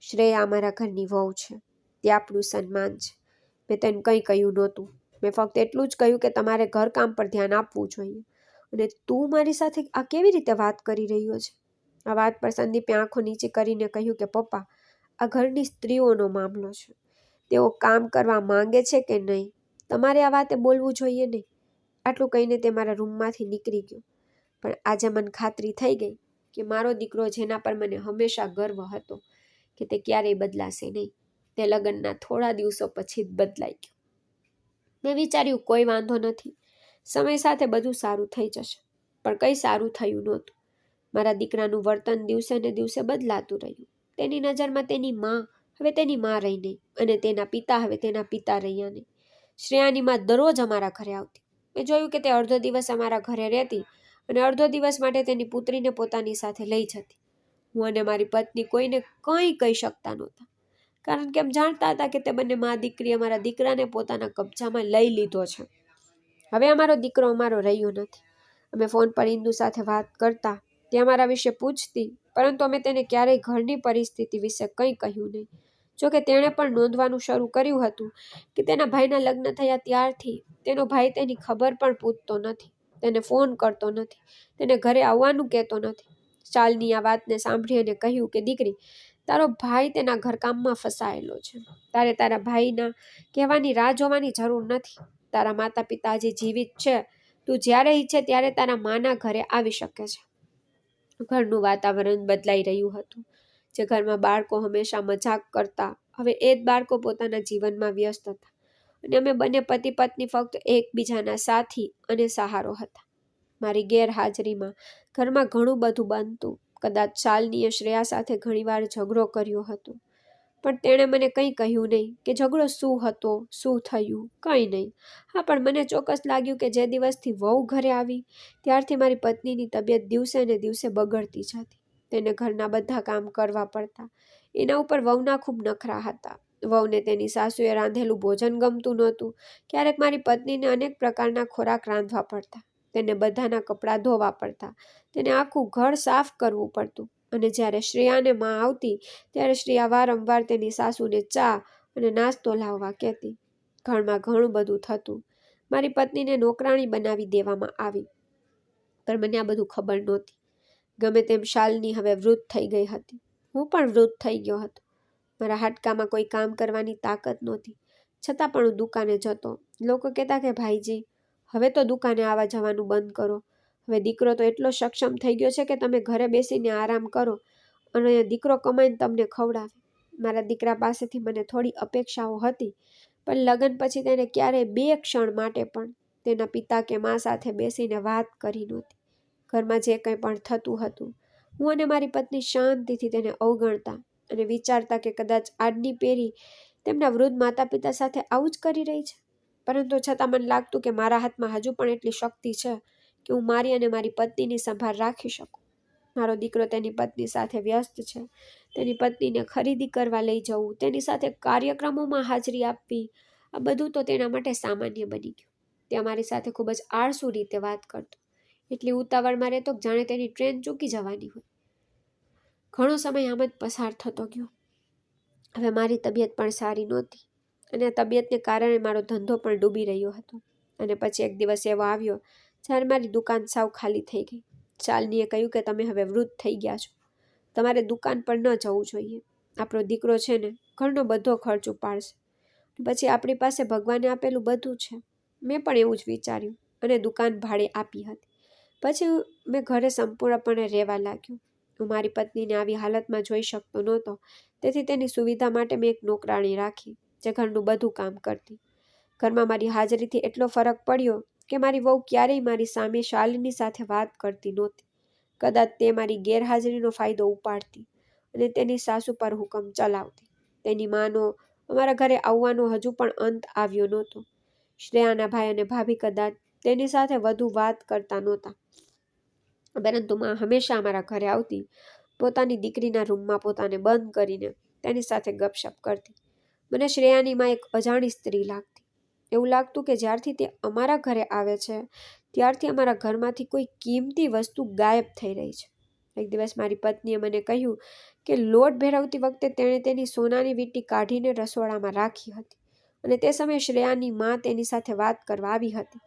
શ્રેયા અમારા ઘરની વહુ છે, તે આપણું સન્માન છે. મેં તેને કંઈ કહ્યું નહોતું. મેં ફક્ત એટલું જ કહ્યું કે તમારે ઘરકામ પર ધ્યાન આપવું જોઈએ. અને તું મારી સાથે આ કેવી રીતે વાત કરી રહ્યો છે? આ વાત પર સંદીપે આંખો નીચે કરીને કહ્યું કે પપ્પા, આ ઘરની સ્ત્રીઓનો મામલો છે. તેઓ કામ કરવા માંગે છે કે નહીં, તમારે આ વાતે બોલવું જોઈએ નહીં. આટલું કહીને તે મારા રૂમમાંથી નીકળી ગયો. પણ આજે મને ખાતરી થઈ ગઈ કે મારો દીકરો, જેના પર મને હંમેશા ગર્વ હતો, કે તે ક્યારેય બદલાશે નહીં, તે લગ્નના થોડા દિવસો પછી જ બદલાઈ ગયો. મેં વિચાર્યું, કોઈ વાંધો નથી, સમય સાથે બધું સારું થઈ જશે. પણ કંઈ સારું થયું નહોતું. મારા દીકરાનું વર્તન દિવસે ને દિવસે બદલાતું રહ્યું. તેની નજરમાં તેની માં હવે તેની માં રહી નહીં, અને તેના પિતા હવે તેના પિતા રહ્યા નહીં. શ્રેયાની માં દરરોજ અમારા ઘરે આવતી. મેં જોયું કે તે અડધો દિવસ અમારા ઘરે રહેતી અને અડધો દિવસ માટે તેની પુત્રીને પોતાની સાથે લઈ જતી. હું અને મારી પત્ની કોઈને કંઈ કહી શકતા નહોતા, કારણ કે એમ જાણતા હતા કે તે બંને મા દીકરી અમારા દીકરાને પોતાના કબજામાં લઈ લીધો છે. હવે અમારો દીકરો અમારો રહ્યો નથી. અમે ફોન પર ઇન્દુ સાથે વાત કરતા, તે અમારા વિશે પૂછતી, પરંતુ અમે તેને ક્યારેય ઘરની પરિસ્થિતિ વિશે કંઈ કહ્યું નહીં. જોકે તેણે પણ નોંધવાનું શરૂ કર્યું હતું કે તેના ભાઈના લગ્ન થયા ત્યારથી તેનો ભાઈ તેની ખબર પણ પૂછતો નથી, તેને ફોન કરતો નથી, તેને ઘરે આવવાનું કહેતો નથી. શાલિની આ વાતને સાંભળી અને કહ્યું કે દીકરી, તારો ભાઈ તેના ઘરકામમાં ફસાયેલો છે. તારે તારા ભાઈના કહેવાની રાહ જોવાની જરૂર નથી. તારા માતા પિતા હજી જીવિત છે. તું જ્યારે ઈચ્છે ત્યારે તારા માના ઘરે આવી શકે છે. ઘરનું વાતાવરણ બદલાઈ રહ્યું હતું. જે ઘરમાં બાળકો હંમેશા મજાક કરતા, હવે એ જ બાળકો પોતાના જીવનમાં વ્યસ્ત હતા. અને અમે બંને પતિ પત્ની ફક્ત એકબીજાના સાથી અને સહારો હતા. મારી ગેરહાજરીમાં ઘરમાં ઘણું બધું બનતું. કદાચ શાલિનીએ શ્રેયા સાથે ઘણીવાર ઝઘડો કર્યો હતો, પણ તેણે મને કંઈ કહ્યું નહીં કે ઝઘડો શું હતો, શું થયું, કંઈ નહીં. હા, પણ મને ચોક્કસ લાગ્યું કે જે દિવસથી વહુ ઘરે આવી ત્યારથી મારી પત્નીની તબિયત દિવસે ને દિવસે બગડતી જતી. તેને ઘરના બધા કામ કરવા પડતા. એના ઉપર વહુના ખૂબ નખરા હતા. વહુને તેની સાસુએ રાંધેલું ભોજન ગમતું નહોતું. ક્યારેક મારી પત્નીને અનેક પ્રકારના ખોરાક રાંધવા પડતા. તેને બધાના કપડાં ધોવા પડતા. તેને આખું ઘર સાફ કરવું પડતું. અને જ્યારે શ્રેયાને માં આવતી ત્યારે શ્રેયા વારંવાર તેની સાસુને ચા અને નાસ્તો લાવવા કહેતી. ઘરમાં ઘણું બધું થતું. મારી પત્નીને નોકરાણી બનાવી દેવામાં આવી, પણ મને આ બધું ખબર નહોતી. ગમે તેમ શાલિની હવે વૃદ્ધ થઈ ગઈ હતી. હું પણ વૃદ્ધ થઈ ગયો હતો. મારા હાડકામાં કોઈ કામ કરવાની તાકાત નહોતી, છતાં પણ હું દુકાને જતો. લોકો કહેતા કે ભાઈજી, હવે તો દુકાને આવવા જવાનું બંધ કરો. હવે દીકરો તો એટલો સક્ષમ થઈ ગયો છે કે તમે ઘરે બેસીને આરામ કરો અને દીકરો કમાઈને તમને ખવડાવે. મારા દીકરા પાસેથી મને થોડી અપેક્ષાઓ હતી, પણ લગ્ન પછી તેને ક્યારેય 2 ક્ષણ માટે પણ તેના પિતા કે મા સાથે બેસીને વાત કરી નહોતી. ઘરમાં જે કંઈ પણ થતું હતું, હું અને મારી પત્ની શાંતિથી તેને અવગણતા અને વિચારતા કે કદાચ આજની પેઢી તેમના વૃદ્ધ માતા પિતા સાથે આવું જ કરી રહી છે. પરંતુ છતાં મને લાગતું કે મારા હાથમાં હજુ પણ એટલી શક્તિ છે કે હું મારી અને મારી પત્નીની સંભાળ રાખી શકું. મારો દીકરો તેની પત્ની સાથે વ્યસ્ત છે. તેની પત્નીને ખરીદી કરવા લઈ જવું, તેની સાથે કાર્યક્રમોમાં હાજરી આપવી, આ બધું તો તેના માટે સામાન્ય બની ગયું. તે અમારી સાથે ખૂબ જ આળસુ રીતે વાત કરતો, એટલી ઉતાવળમાં રહેતો જાણે તેની ટ્રેન ચૂકી જવાની હોય. ઘણો સમય આમ જ પસાર થતો ગયો. હવે મારી તબિયત પણ સારી નહોતી અને આ તબિયતને કારણે મારો ધંધો પણ ડૂબી રહ્યો હતો. અને પછી એક દિવસ એવો આવ્યો જ્યારે મારી દુકાન સાવ ખાલી થઈ ગઈ. શાલિનીએ કહ્યું કે તમે હવે વૃદ્ધ થઈ ગયા છો, તમારે દુકાન પર ન જવું જોઈએ. આપણો દીકરો છે ને ઘરનો બધો ખર્ચ ઉપાડશે, પછી આપણી પાસે ભગવાને આપેલું બધું છે. મેં પણ એવું જ વિચાર્યું અને દુકાન ભાડે આપી હતી. પછી મેં ઘરે સંપૂર્ણપણે રહેવા લાગ્યો. હું મારી પત્નીને આવી હાલતમાં જોઈ શકતો નહોતો, તેથી તેની સુવિધા માટે મેં એક નોકરાણી રાખી જે ઘરનું બધું કામ કરતી. ઘરમાં મારી હાજરીથી એટલો ફરક પડ્યો કે મારી વહુ ક્યારેય મારી સામે શાલિની સાથે વાત કરતી નહોતી. કદાચ તે મારી ગેરહાજરીનો ફાયદો ઉપાડતી અને તેની સાસુ પર હુકમ ચલાવતી. તેની માનો અમારા ઘરે આવવાનો હજુ પણ અંત આવ્યો નહોતો. શ્રેયાના ભાઈ અને ભાભી કદાચ તેની સાથે વધુ વાત કરતા નહોતા, પરંતુ માં હંમેશા અમારા ઘરે આવતી, પોતાની દીકરીના રૂમમાં પોતાને બંધ કરીને તેની સાથે ગપશપ કરતી. મને શ્રેયાની માં એક અજાણી સ્ત્રી લાગતી. એવું લાગતું કે જ્યારથી તે અમારા ઘરે આવે છે ત્યારથી અમારા ઘરમાંથી કોઈ કિંમતી વસ્તુ ગાયબ થઈ રહી છે. એક દિવસ મારી પત્નીએ મને કહ્યું કે લોટ ભેરવતી વખતે તેણે તેની સોનાની વીંટી કાઢીને રસોડામાં રાખી હતી અને તે સમયે શ્રેયાની માં તેની સાથે વાત કરવા આવી હતી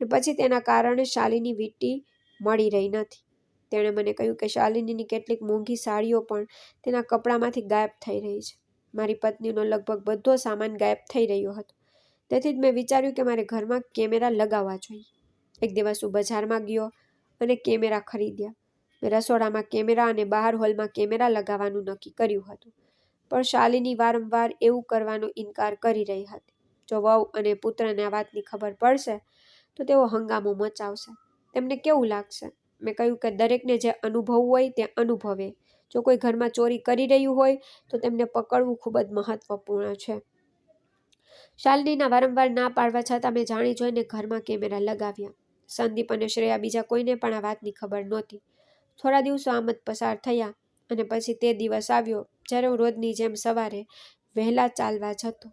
અને પછી તેના કારણે શાલિની વીંટી મળી રહી નથી. તેણે મને કહ્યું કે શાલિનીની કેટલીક મોંઘી સાડીઓ પણ તેના કપડામાંથી ગાયબ થઈ રહી છે. મારી પત્નીનો લગભગ બધો સામાન ગાયબ થઈ રહ્યો હતો. તેથી જ મેં વિચાર્યું કે મારે ઘરમાં કેમેરા લગાવવા જોઈએ. એક દિવસ હું બજારમાં ગયો અને કેમેરા ખરીદ્યા. મેં રસોડામાં કેમેરા અને બહાર હોલમાં કેમેરા લગાવવાનું નક્કી કર્યું હતું, પણ શાલિની વારંવાર એવું કરવાનો ઇનકાર કરી રહી હતી. જો વહુ અને પુત્રને આ વાતની ખબર પડશે તો તેઓ હંગામો મચાવશે. તેમને કેવું લાગશે? મેં કહ્યું કે દરેકને જે અનુભવવું હોય તે અનુભવે. જો કોઈ ઘરમાં ચોરી કરી રહ્યું હોય તો તેમને પકડવું ખૂબ જ મહત્વપૂર્ણ છે. શાલિનીના વારંવાર ના પાડવા છતાં મેં જાણી જોઈને ઘરમાં કેમેરા લગાવ્યા. સંદીપ અને શ્રેયા બીજા કોઈને પણ આ વાતની ખબર નહોતી. થોડા દિવસો આમ જ પસાર થયા અને પછી તે દિવસ આવ્યો જ્યારે હું રોજની જેમ સવારે વહેલા ચાલવા જતો.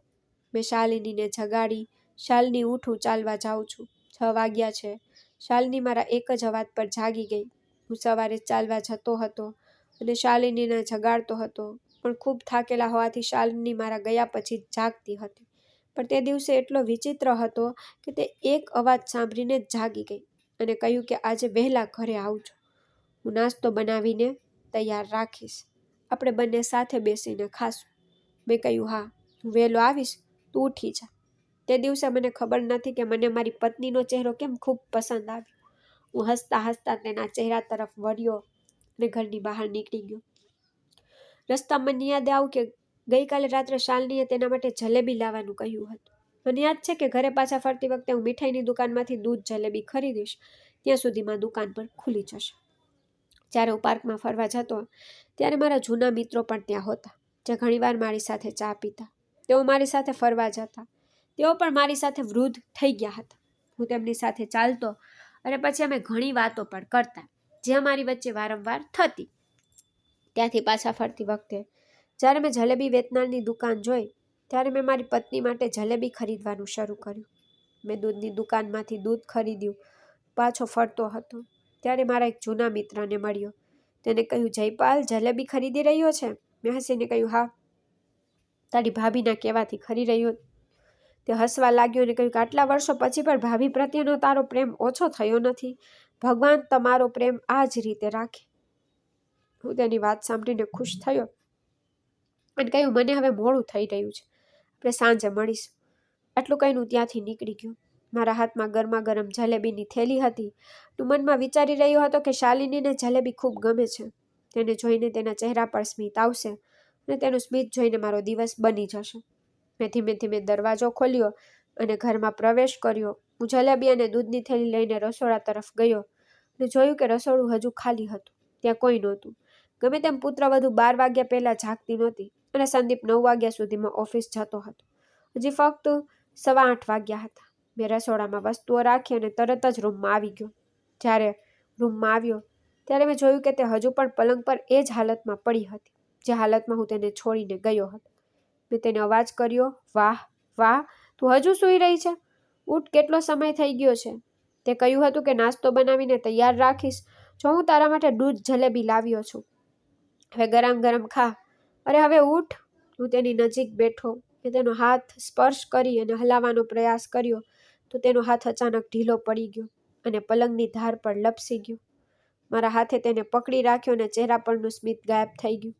મેં શાલિનીને જગાડી, શાલિની ઉઠું, ચાલવા જાઉં છું. 6 વાગ્યા છે. શાલિની મારા એક જ અવાજ પર જાગી ગઈ. હું સવારે ચાલવા જતો હતો અને શાલિનીને જગાડતો હતો, પણ ખૂબ થાકેલા હોવાથી શાલિની મારા ગયા પછી જાગતી હતી. પણ તે દિવસે એટલો વિચિત્ર હતો કે તે એક અવાજ સાંભળીને જાગી ગઈ અને કહ્યું કે આજે વહેલા ઘરે આવજો, હું નાસ્તો બનાવીને તૈયાર રાખીશ, આપણે બંને સાથે બેસીને ખાશું. મેં કહ્યું હા, હું વહેલો આવીશ, તું ઉઠી જા. તે દિવસે મને ખબર નથી કે મને મારી પત્નીનો ચહેરો કેમ ખૂબ પસંદ આવ્યો. હું હસતા હસતા તેના ચહેરા તરફ વળ્યો અને ઘરની બહાર નીકળી ગયો. રસ્તામાં મને યાદ આવ્યું કે ગઈકાલે રાત્રે શાલિનીએ તેના માટે જલેબી લાવવાનું કહ્યું હતું. મને યાદ છે કે ઘરે પાછા ફરતી વખતે હું મીઠાઈની દુકાનમાંથી દૂધ જલેબી ખરીદીશ, ત્યાં સુધીમાં દુકાન પર ખુલી જશે. જ્યારે હું પાર્કમાં ફરવા જતો ત્યારે મારા જૂના મિત્રો પણ ત્યાં હતા, જે ઘણીવાર મારી સાથે ચા પીતા. તેઓ મારી સાથે ફરવા જતા. તેઓ પણ મારી સાથે વૃદ્ધ થઈ ગયા હતા. હું તેમની સાથે ચાલતો અને પછી અમે ઘણી વાતો પણ કરતા, જે અમારી વચ્ચે વારંવાર થતી. ત્યાંથી પાછા ફરતી વખતે જ્યારે મેં જલેબી વેચનારની દુકાન જોઈ ત્યારે મેં મારી પત્ની માટે જલેબી ખરીદવાનું શરૂ કર્યું. મેં દૂધની દુકાનમાંથી દૂધ ખરીદ્યું. પાછો ફરતો હતો ત્યારે મારા એક જૂના મિત્રને મળ્યો. તેને કહ્યું, જયપાલ જલેબી ખરીદી રહ્યો છે? મેં હસીને કહ્યું, હા, તારી ભાભીના કહેવાથી ખરી રહ્યો. તે હસવા લાગ્યો અને કહ્યું કે આટલા વર્ષો પછી પણ ભાભી પ્રત્યેનો તારો પ્રેમ ઓછો થયો નથી. ભગવાન તમારો પ્રેમ આ જ રીતે રાખે. હું તેની વાત સાંભળીને ખુશ થયો અને કહ્યું, મને હવે મોડું થઈ રહ્યું છે, આપણે સાંજે મળીશું. આટલું કહીને હું ત્યાંથી નીકળી ગયો. મારા હાથમાં ગરમા ગરમ જલેબીની થેલી હતી. હું મનમાં વિચારી રહ્યો હતો કે શાલિનીને જલેબી ખૂબ ગમે છે. તેને જોઈને તેના ચહેરા પર સ્મિત આવશે અને તેનું સ્મિત જોઈને મારો દિવસ બની જશે. મેં ધીમે ધીમે દરવાજો ખોલ્યો અને ઘરમાં પ્રવેશ કર્યો. હું જલેબી અને દૂધની થેલી લઈને રસોડા તરફ ગયો અને જોયું કે રસોડું હજુ ખાલી હતું. ત્યાં કોઈ નહોતું. ગમે તેમ પુત્રવધુ 12 વાગ્યા પહેલાં જાગતી નહોતી અને સંદીપ 9 વાગ્યા સુધીમાં ઓફિસ જતો હતો. હજી ફક્ત 8:15 વાગ્યા હતા. મેં રસોડામાં વસ્તુઓ રાખી અને તરત જ રૂમમાં આવી ગયો. જ્યારે રૂમમાં આવ્યો ત્યારે મેં જોયું કે તે હજુ પણ પલંગ પર એ જ હાલતમાં પડી હતી, જે હાલતમાં હું તેને છોડીને ગયો હતો. મેં તેને અવાજ કર્યો, વાહ વાહ, તું હજુ સૂઈ રહી છે? ઊઠ, કેટલો સમય થઈ ગયો છે. તે કહ્યું હતું કે નાસ્તો બનાવીને તૈયાર રાખીશ. જો હું તારા માટે દૂધ જલેબી લાવ્યો છું, હવે ગરમ ગરમ ખા. અરે હવે ઊઠ. હું તેની નજીક બેઠો. મેં તેનો હાથ સ્પર્શ કરી અને હલાવવાનો પ્રયાસ કર્યો તો તેનો હાથ અચાનક ઢીલો પડી ગયો અને પલંગની ધાર પર લપસી ગયો. મારા હાથે તેને પકડી રાખ્યો અને ચહેરા પરનું સ્મિત ગાયબ થઈ ગયું.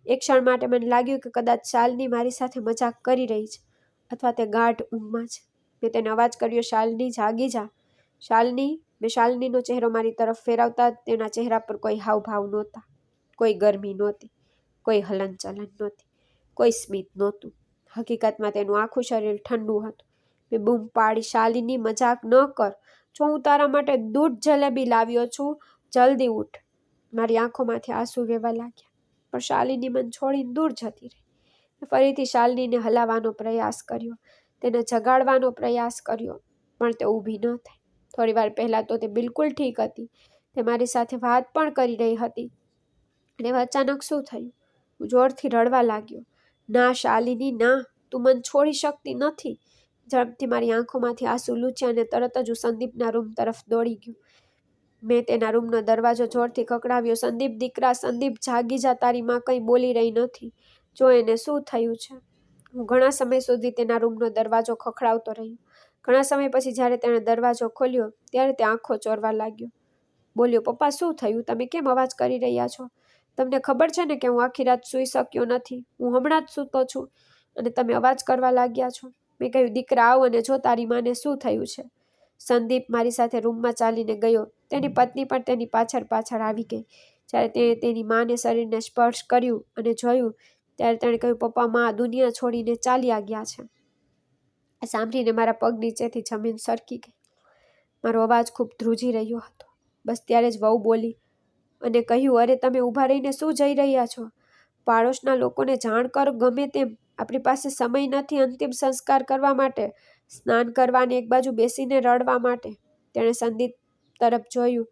એક ક્ષણ માટે મને લાગ્યું કે કદાચ શાલિની મારી સાથે મજાક કરી રહી છે અથવા તે ગાઢ ઊંઘમાં છે. મેં તેને અવાજ કર્યો, શાલિની, જાગી જા. શાલિની. મેં શાલિનીનો ચહેરો મારી તરફ ફેરવતા તેના ચહેરા પર કોઈ હાવભાવ નહોતા, કોઈ ગરમી નહોતી, કોઈ હલનચલન નહોતી, કોઈ સ્મિત નહોતું. હકીકતમાં તેનું આખું શરીર ઠંડુ હતું. મેં બૂમ પાડી, શાલિની, મજાક ન કર. જો હું તારા માટે દૂધ જલેબી લાવ્યો છું, જલ્દી ઉઠ. મારી આંખોમાંથી આંસુ વહેવા લાગ્યા, પણ શાલિની મને છોડીને દૂર જતી રહી. ફરીથી શાલિનીને હલાવવાનો પ્રયાસ કર્યો, તેને જગાડવાનો પ્રયાસ કર્યો, પણ તે ઊભી ન થઈ. થોડી વાર પહેલાં તો તે બિલકુલ ઠીક હતી. તે મારી સાથે વાત પણ કરી રહી હતી. અને અચાનક શું થયું? હું જોરથી રડવા લાગ્યો. ના શાલિની, ના, તું મને છોડી શકતી નથી. ઝડપથી મારી આંખોમાંથી આંસુ લૂછ્યા અને તરત જ હું સંદીપના રૂમ તરફ દોડી ગયો. મેં તેના રૂમનો દરવાજો જોરથી ખખડાવ્યો. સંદીપ દીકરા, સંદીપ, જાગી જા. તારી માં કંઈ બોલી રહી નથી. જો એને શું થયું છે. હું ઘણા સમય સુધી તેના રૂમનો દરવાજો ખખડાવતો રહ્યો. ઘણા સમય પછી જ્યારે તેણે દરવાજો ખોલ્યો ત્યારે તે આંખો ચોરવા લાગ્યો. બોલ્યો, પપ્પા, શું થયું? તમે કેમ અવાજ કરી રહ્યા છો? તમને ખબર છે ને કે હું આખી રાત સૂઈ શક્યો નથી. હું હમણાં જ સૂતો છું અને તમે અવાજ કરવા લાગ્યા છો. મેં કહ્યું, દીકરા, આવ અને જો તારી માને શું થયું છે. સંદીપ મારી સાથે રૂમમાં ચાલીને ગયો. તેની પત્ની પણ તેની પાછળ પાછળ આવી ગઈ. જ્યારે તેણે તેની માને શરીરને સ્પર્શ કર્યું અને જોયું ત્યારે તેણે કહ્યું, પપ્પા, માં દુનિયા છોડીને ચાલ્યા ગયા છે. સાંભળીને મારા પગ નીચેથી જમીન સરકી ગઈ. મારો અવાજ ખૂબ ધ્રુજી રહ્યો હતો. બસ ત્યારે જ વહુ બોલી અને કહ્યું, અરે તમે ઊભા રહીને શું જઈ રહ્યા છો? પાડોશના લોકોને જાણ કરો ગમે તેમ. આપણી પાસે સમય નથી અંતિમ સંસ્કાર કરવા માટે, સ્નાન કરવાને એક બાજુ બેસીને રડવા માટે. તેણે સંદીપ તરફ જોયું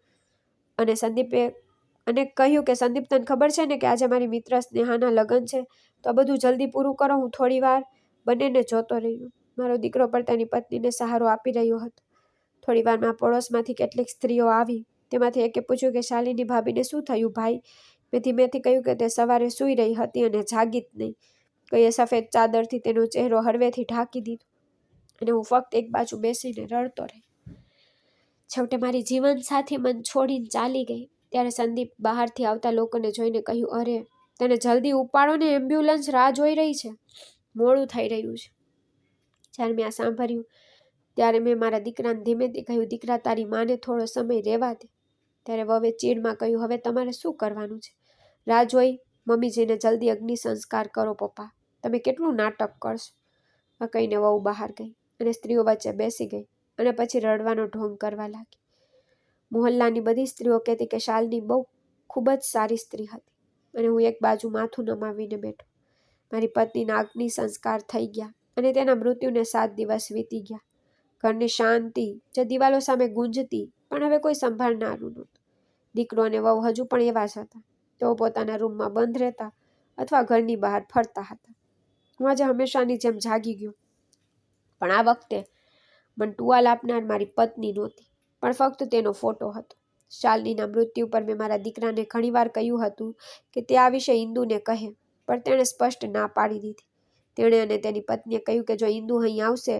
અને કહ્યું કે સંદીપ, તને ખબર છે ને કે આજે મારી મિત્ર સ્નેહાના લગ્ન છે, તો આ બધું જલ્દી પૂરું કરો. હું થોડી વાર બંનેને જોતો રહ્યો. મારો દીકરો પણ તેની પત્નીને સહારો આપી રહ્યો હતો. થોડી વારમાં પડોશમાંથી કેટલીક સ્ત્રીઓ આવી. તેમાંથી એકે પૂછ્યું કે શાલિની ભાભીને શું થયું ભાઈ? મેં ધીમેથી કહ્યું કે તે સવારે સૂઈ રહી હતી અને જાગી જ નહીં. કોઈએ સફેદ ચાદરથી તેનો ચહેરો હળવેથી ઢાંકી દીધો અને હું ફક્ત એક બાજુ બેસીને રડતો રહી. છેવટે મારી જીવનસાથી મન છોડીને ચાલી ગઈ. ત્યારે સંદીપ બહારથી આવતા લોકોને જોઈને કહ્યું, અરે, તેને જલ્દી ઉપાડો ને, એમ્બ્યુલન્સ રાહ જોઈ રહી છે, મોડું થઈ રહ્યું છે. જ્યારે મેં આ સાંભળ્યું ત્યારે મેં મારા દીકરાને ધીમેથી કહ્યું, દીકરા, તારી માને થોડો સમય રહેવા દે. ત્યારે વહુએ ચીડમાં કહ્યું, હવે તમારે શું કરવાનું છે? રાહ જોઈ? મમ્મીજીને જલ્દી અગ્નિ સંસ્કાર કરો. પપ્પા, તમે કેટલું નાટક કરશો? આ કહીને વહુ બહાર ગઈ અને સ્ત્રીઓ વચ્ચે બેસી ગઈ અને પછી રડવાનો ઢોંગ કરવા લાગી. મોહલ્લાની બધી સ્ત્રીઓ કહેતી કે શાલિની બહુ ખૂબ જ સારી સ્ત્રી હતી અને હું એક બાજુ માથું નમાવીને બેઠો. મારી પત્નીના અગ્નિ સંસ્કાર થઈ ગયા અને તેના મૃત્યુને 7 દિવસ વીતી ગયા. ઘરની શાંતિ જે દિવાલો સામે ગુંજતી પણ હવે કોઈ સંભાળનારું નહોતું. દીકરો અને વહુ હજુ પણ એવા જ હતા. તેઓ પોતાના રૂમમાં બંધ રહેતા અથવા ઘરની બહાર ફરતા હતા. હું આજે હંમેશાની જેમ જાગી ગયો, પણ આ વખતે મને ટુવાલ આપનાર મારી પત્ની નહોતી, પણ ફક્ત તેનો ફોટો હતો. શાલિનીના મૃત્યુ પર મેં મારા દીકરાને ઘણીવાર કહ્યું હતું કે તે આ વિશે ઇન્દુને કહે, પણ તેણે સ્પષ્ટ ના પાડી દીધી. તેણે અને તેની પત્નીએ કહ્યું કે જો ઇન્દુ અહીં આવશે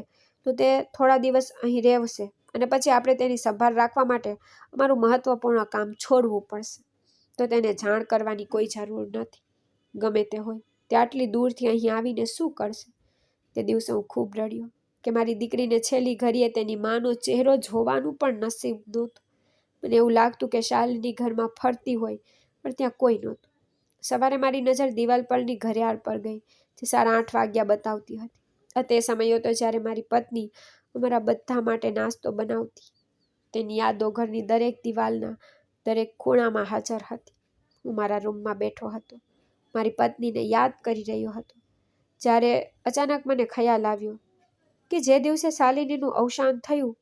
તો તે થોડા દિવસ અહીં રહેશે અને પછી આપણે તેની સંભાળ રાખવા માટે અમારું મહત્વપૂર્ણ કામ છોડવું પડશે. તો તેને જાણ કરવાની કોઈ જરૂર નથી. ગમે તે હોય, તે આટલી દૂરથી અહીં આવીને શું કરશે? તે દિવસે હું ખૂબ રડ્યો કે મારી દીકરીને છેલ્લી ઘડીએ તેની માનો ચહેરો જોવાનું પણ નસીબ નહોતું. મને એવું લાગતું કે શાલિની ઘરમાં ફરતી હોય, પણ ત્યાં કોઈ નહોતું. સવારે મારી નજર દિવાલ પરની ઘડિયાળ પર ગઈ, જે 8:30 વાગ્યા બતાવતી હતી. આ તે સમય હતો જ્યારે મારી પત્ની અમારા બધા માટે નાસ્તો બનાવતી. તેની યાદો ઘરની દરેક દિવાલના દરેક ખૂણામાં હાજર હતી. હું મારા રૂમમાં બેઠો હતો, મારી પત્નીને યાદ કરી રહ્યો હતો, જ્યારે અચાનક મને ખ્યાલ આવ્યો કે જે દિવસે શાલિનીનું અવસાન થયું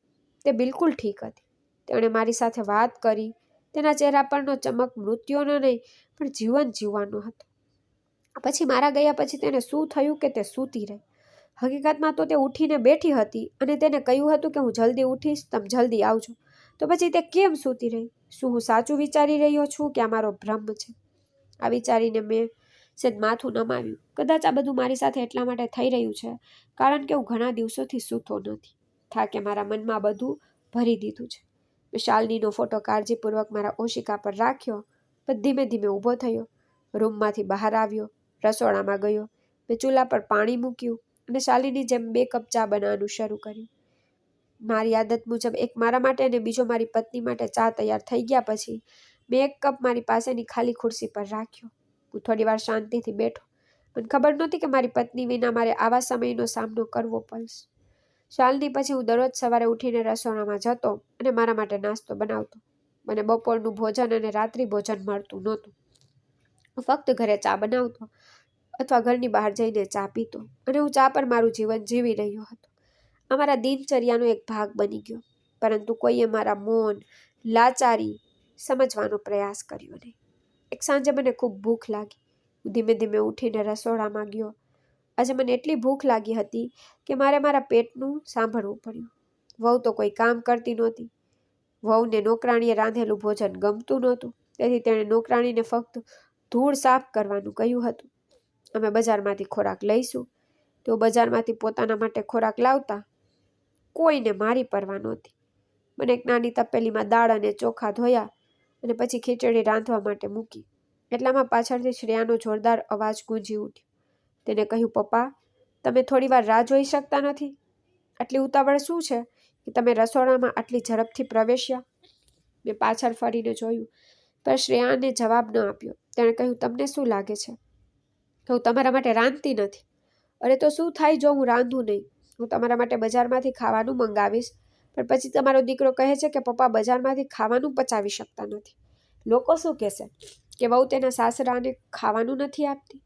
તે બિલકુલ ઠીક હતી. તેણે મારી સાથે વાત કરી, તેના ચહેરા પરનો ચમક મૃત્યુનો નહીં પણ જીવન જીવવાનો હતો. પછી મારા ગયા પછી તેને શું થયું કે તે સૂતી રહી. હકીકતમાં તો તે ઉઠીને બેઠી હતી અને તેને કહ્યું હતું કે હું જલ્દી ઉઠીશ, તમે જલ્દી આવજો. તો પછી તે કેમ સૂતી રહી? શું હું સાચું વિચારી રહ્યો છું કે આ મારો ભ્રમ છે? આ વિચારીને મેં સેજ માથું નમાવ્યું. કદાચ આ બધું મારી સાથે એટલા માટે થઈ રહ્યું છે કારણ કે હું ઘણા દિવસોથી સૂતો નથી. થાકે મારા મનમાં બધું ભરી દીધું છે. મેં શાલિનીનો ફોટો કાળજીપૂર્વક મારા ઓશિકા પર રાખ્યો. પછી ધીમે ધીમે ઊભો થયો, રૂમમાંથી બહાર આવ્યો, રસોડામાં ગયો. મેં ચૂલા પર પાણી મૂક્યું અને શાલિની જેમ 2 કપ ચા બનાવવાનું શરૂ કર્યું. મારી આદત મુજબ એક મારા માટે અને બીજો મારી પત્ની માટે ચા તૈયાર થઈ ગયા પછી મેં 1 કપ મારી પાસેની ખાલી ખુરશી પર રાખ્યો. હું થોડી વાર શાંતિથી બેઠો. મને ખબર નહોતી કે મારી પત્ની વિના મારે આવા સમયનો સામનો કરવો પડશે. શાલિની પછી હું દરરોજ સવારે ઉઠીને રસોડામાં જતો અને મારા માટે નાસ્તો બનાવતો. મને બપોરનું ભોજન અને રાત્રિ ભોજન મળતું નહોતું. હું ફક્ત ઘરે ચા બનાવતો અથવા ઘરની બહાર જઈને ચા પીતો અને હું ચા પર મારું જીવન જીવી રહ્યો હતો. અમારા દિનચર્યાનો એક ભાગ બની ગયો, પરંતુ કોઈએ મારા મૌન, લાચારી સમજવાનો પ્રયાસ કર્યો નહીં. એક સાંજે મને ખૂબ ભૂખ લાગી. હું ધીમે ધીમે ઉઠીને રસોડામાં ગયો. આજે મને એટલી ભૂખ લાગી હતી કે મારે મારા પેટનું સાંભળવું પડ્યું. વહુ તો કોઈ કામ કરતી નહોતી. વહુને નોકરાણીએ રાંધેલું ભોજન ગમતું નહોતું, તેથી તેણે નોકરાણીને ફક્ત ધૂળ સાફ કરવાનું કહ્યું હતું. અમે બજારમાંથી ખોરાક લઈશું. તેઓ બજારમાંથી પોતાના માટે ખોરાક લાવતા. કોઈને મારી પરવા નહોતી. મને એક નાની તપેલીમાં દાળ અને ચોખા ધોયા અને પછી ખીચડી રાંધવા માટે મૂકી. એટલામાં પાછળથી શ્રેયાનો જોરદાર અવાજ ગૂંજી ઉઠ્યો. તેને કહ્યું, પપ્પા, તમે થોડી વાર રાહ જોઈ શકતા નથી? આટલી ઉતાવળ શું છે કે તમે રસોડામાં આટલી ઝડપથી પ્રવેશ્યા? મેં પાછળ ફરીને જોયું, પણ શ્રેયાને જવાબ ન આપ્યો. તેણે કહ્યું, તમને શું લાગે છે કે હું તમારા માટે રાંધતી નથી? અરે તો શું થાય જો હું રાંધું નહીં? હું તમારા માટે બજારમાંથી ખાવાનું મંગાવીશ, પણ પછી તમારો દીકરો કહે છે કે પપ્પા બજારમાંથી ખાવાનું પચાવી શકતા નથી. લોકો શું કહેશે કે વહુ તેના સાસરાને ખાવાનું નથી આપતી?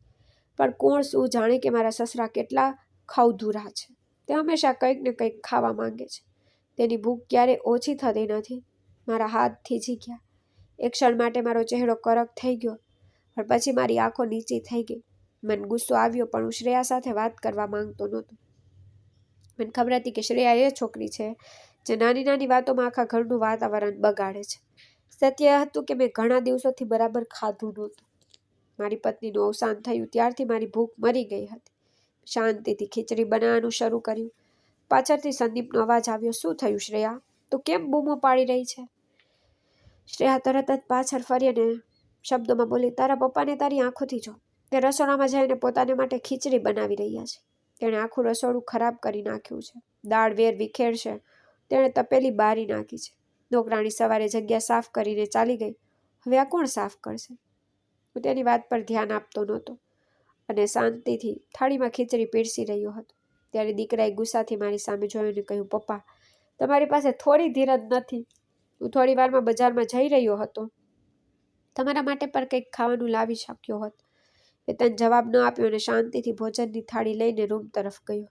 પણ કોણ શું જાણે કે મારા સસરા કેટલા ખાઉધુરા છે. તે હંમેશા કંઈક ને કંઈક ખાવા માંગે છે. તેની ભૂખ ક્યારે ઓછી થતી નથી. મારા હાથ થીજી ગયા. એક ક્ષણ માટે મારો ચહેરો કરક થઈ ગયો, પણ પછી મારી આંખો નીચી થઈ ગઈ. મને ગુસ્સો આવ્યો, પણ હું શ્રેયા સાથે વાત કરવા માંગતો નહોતો. મને ખબર હતી કે શ્રેયા એ છોકરી છે જે નાની નાની વાતોમાં આખા ઘરનું વાતાવરણ બગાડે છે. સત્ય એ હતું કે મેં ઘણા દિવસોથી બરાબર ખાધું નહોતું. મારી પત્નીનું અવસાન થયું ત્યારથી મારી ભૂખ મરી ગઈ હતી. શાંતિથી ખીચડી બનાવવાનું શરૂ કર્યું. પાછળથી સંદીપનો અવાજ આવ્યો, શું થયું શ્રેયા? તું કેમ બૂમો પાડી રહી છે? શ્રેયા તરત જ પાછળ ફરી અને શબ્દોમાં બોલી, તારા પપ્પાને તારી આંખોથી જો. તે રસોડામાં જઈને પોતાને માટે ખીચડી બનાવી રહ્યા છે. તેણે આખું રસોડું ખરાબ કરી નાખ્યું છે. દાળ વેર વિખેર છે. તેણે તપેલી બારી નાખી છે. નોકરાણી સવારે જગ્યા સાફ કરીને ચાલી ગઈ. હવે આ કોણ સાફ કરશે? હું તેની વાત પર ધ્યાન આપતો નહોતો અને શાંતિથી થાળીમાં ખીચડી પીરસી રહ્યો હતો. ત્યારે દીકરાએ ગુસ્સાથી મારી સામે જોયું અને કહ્યું, પપ્પા, તમારી પાસે થોડી ધીરજ નથી? હું થોડી વારમાં બજારમાં જઈ રહ્યો હતો. તમારા માટે પર કંઈક ખાવાનું લાવી શક્યો હોત. એ તને જવાબ ન આપ્યો અને શાંતિથી ભોજનની થાળી લઈને રૂમ તરફ ગયો.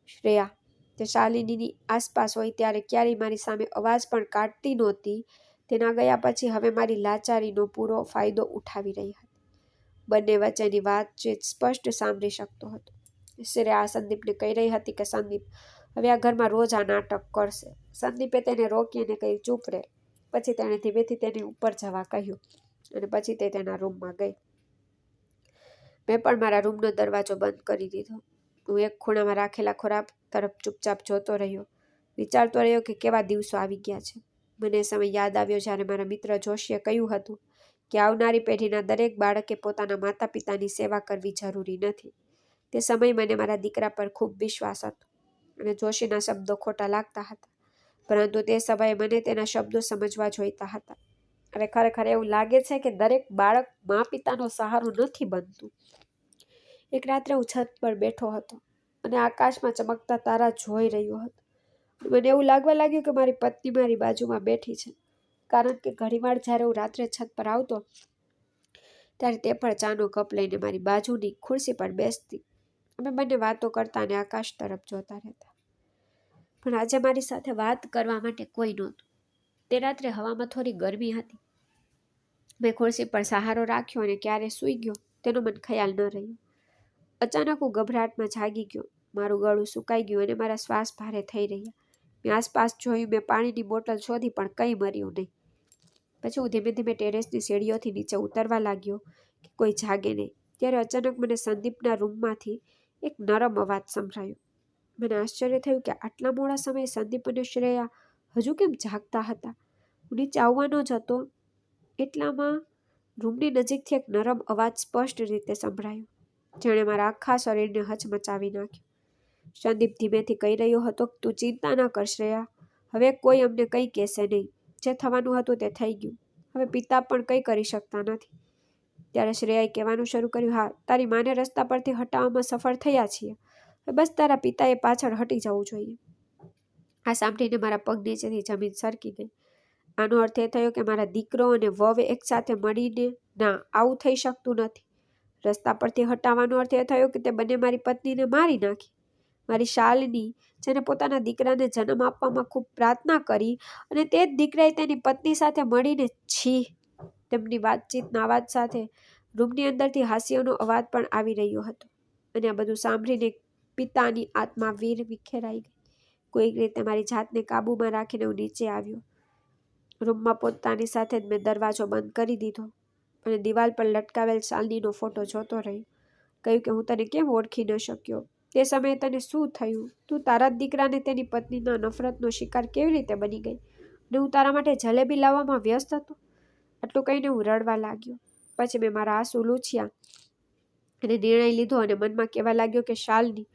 શ્રેયા તે શાલિનીની આસપાસ હોય ત્યારે ક્યારેય મારી સામે અવાજ પણ કાઢતી નહોતી. તેના ગયા પછી હવે મારી લાચારીનો પૂરો ફાયદો ઉઠાવી રહી હતી. બંને વચ્ચેની વાતચીત સ્પષ્ટ સાંભળી શકતો હતો. શ્રેયા સંદીપને કહી રહી હતી કે સંદીપ હવે આ ઘરમાં રોજ આ નાટક કરશે. સંદીપે તેને રોકી અને કહી, ચૂપ રહે. પછી તેણે ધીમેથી તેની ઉપર જવા કહ્યું અને પછી તે તેના રૂમમાં ગઈ. મેં પણ મારા રૂમનો દરવાજો બંધ કરી દીધો. હું એક ખૂણામાં રાખેલા ખોરાક તરફ ચૂપચાપ જોતો રહ્યો. વિચારતો રહ્યો કે કેવા દિવસો આવી ગયા છે. મને એ સમય યાદ આવ્યો જ્યારે મારા મિત્ર જોશીએ કહ્યું હતું કે આવનારી પેઢીના દરેક બાળકે પોતાના માતા પિતાની સેવા કરવી જરૂરી નથી. તે સમય મને મારા દીકરા પર ખૂબ વિશ્વાસ હતો અને જોશીના શબ્દો ખોટા લાગતા હતા, પરંતુ તે સમયે મને તેના શબ્દો સમજવા જોઈતા હતા. હવે ખરેખર એવું લાગે છે કે દરેક બાળક મા પિતાનો સહારો નથી બનતું. એક રાત્રે હું છત પર બેઠો હતો અને આકાશમાં ચમકતા તારા જોઈ રહ્યો હતો. મને એવું લાગવા લાગ્યું કે મારી પત્ની મારી બાજુમાં બેઠી છે, કારણ કે ઘણીવાર જ્યારે હું રાત્રે છત પર આવતો ત્યારે તે પણ ચાનો કપ લઈને મારી બાજુની ખુરશી પર બેસતી. અમે બંને વાતો કરતા અને આકાશ તરફ જોતા રહેતા. પણ આજે મારી સાથે વાત કરવા માટે કોઈ નહોતું. તે રાત્રે હવામાં થોડી ગરમી હતી. મેં ખુરશી પર સહારો રાખ્યો અને ક્યારે સૂઈ ગયો તેનો મને ખ્યાલ ન રહ્યો. અચાનક હું ગભરાટમાં જાગી ગયો. મારું ગળું સુકાઈ ગયું અને મારા શ્વાસ ભારે થઈ રહ્યા. મેં આસપાસ જોયું, મેં પાણીની બોટલ શોધી પણ કંઈ મળ્યું નહીં. પછી હું ધીમે ધીમે ટેરેસની સીડીઓથી નીચે ઉતરવા લાગ્યો કે કોઈ જાગે નહીં. ત્યારે અચાનક મને સંદીપના રૂમમાંથી એક નરમ અવાજ સંભળાયો. મને આશ્ચર્ય થયું કે આટલા મોડા સમયે સંદીપ અને શ્રેયા હજુ કેમ જાગતા હતા. હું નીચે આવવાનો જ હતો એટલામાં રૂમની નજીકથી એક નરમ અવાજ સ્પષ્ટ રીતે સંભળાયો, જેણે મારા આખા શરીરને હચમચાવી નાખ્યું. સંદીપ ધીમેથી કહી રહ્યો હતો, તું ચિંતા ન કર શ્રેયા, હવે કોઈ અમને કંઈ કહેશે નહીં. જે થવાનું હતું તે થઈ ગયું. હવે પિતા પણ કંઈ કરી શકતા નથી. ત્યારે શ્રેયાએ કહેવાનું શરૂ કર્યું, હા, તારી માને રસ્તા પરથી હટાવવામાં સફળ થયા છીએ. બસ તારા પિતાએ પાછળ હટી જવું જોઈએ. આ સાંભળીને મારા પગ નીચેથી જમીન સરકી ગઈ. આનો અર્થ એ થયો કે મારા દીકરો અને વહુ એકસાથે મળીને, ના, આવું થઈ શકતું નથી. રસ્તા પરથી હટાવવાનો અર્થ એ થયો કે તે બંને મારી પત્નીને મારી નાખી. મારી શાલિની, જેને પોતાના દીકરાને જન્મ આપવામાં ખૂબ પ્રાર્થના કરી, અને તે જ દીકરાએ તેની પત્ની સાથે મળીને, છી. તેમની વાતચીતના અવાજ સાથે રૂમની અંદરથી હાસ્યનો અવાજ પણ આવી રહ્યો હતો. અને આ બધું સાંભળીને પિતાની આત્મા વિખેરાઈ ગઈ. કોઈક રીતે મારી જાતને કાબૂમાં રાખીને હું નીચે આવ્યો. રૂમમાં પહોંચતાની સાથે જ મેં દરવાજો બંધ કરી દીધો અને દિવાલ પર લટકાવેલ શાલિનીનો ફોટો જોતો રહ્યો. કહ્યું કે હું તને કેમ ઓળખી ન શક્યો? તે સમયે તને શું થયું? તું તારા જ દીકરાને તેની પત્નીના નફરતનો શિકાર કેવી રીતે બની ગઈ? અને હું તારા માટે જલેબી લાવવામાં વ્યસ્ત હતો. આટલું કહીને હું રડવા લાગ્યો. પછી મેં મારા આંસુ લૂછ્યા અને નિર્ણય લીધો અને મનમાં કહેવા લાગ્યો કે શાલિની,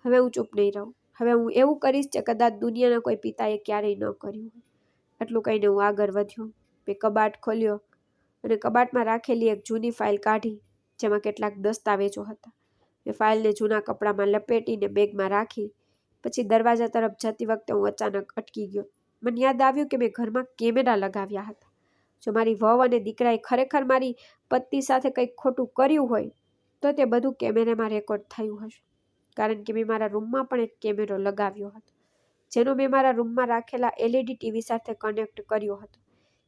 હવે હું ચૂપ નહીં રહું. હવે હું એવું કરીશ જે કદાચ દુનિયાના કોઈ પિતાએ ક્યારેય ન કર્યું હોય. આટલું કહીને હું આગળ વધ્યો. મેં કબાટ ખોલ્યો અને કબાટમાં રાખેલી એક જૂની ફાઇલ કાઢી, જેમાં કેટલાક દસ્તાવેજો હતા. મેં ફાઇલને જૂના કપડામાં લપેટીને બેગમાં રાખી. પછી દરવાજા તરફ જતી વખતે હું અચાનક અટકી ગયો. મને યાદ આવ્યું કે મેં ઘરમાં કેમેરા લગાવ્યા હતા. જો મારી વહુ અને દીકરાએ ખરેખર મારી પત્ની સાથે કંઈક ખોટું કર્યું હોય તો તે બધું કેમેરામાં રેકોર્ડ થયું હશે. કારણ કે મેં મારા રૂમમાં પણ એક કેમેરો લગાવ્યો હતો, જેનો મેં મારા રૂમમાં રાખેલા LED ટીવી સાથે કનેક્ટ કર્યો હતો.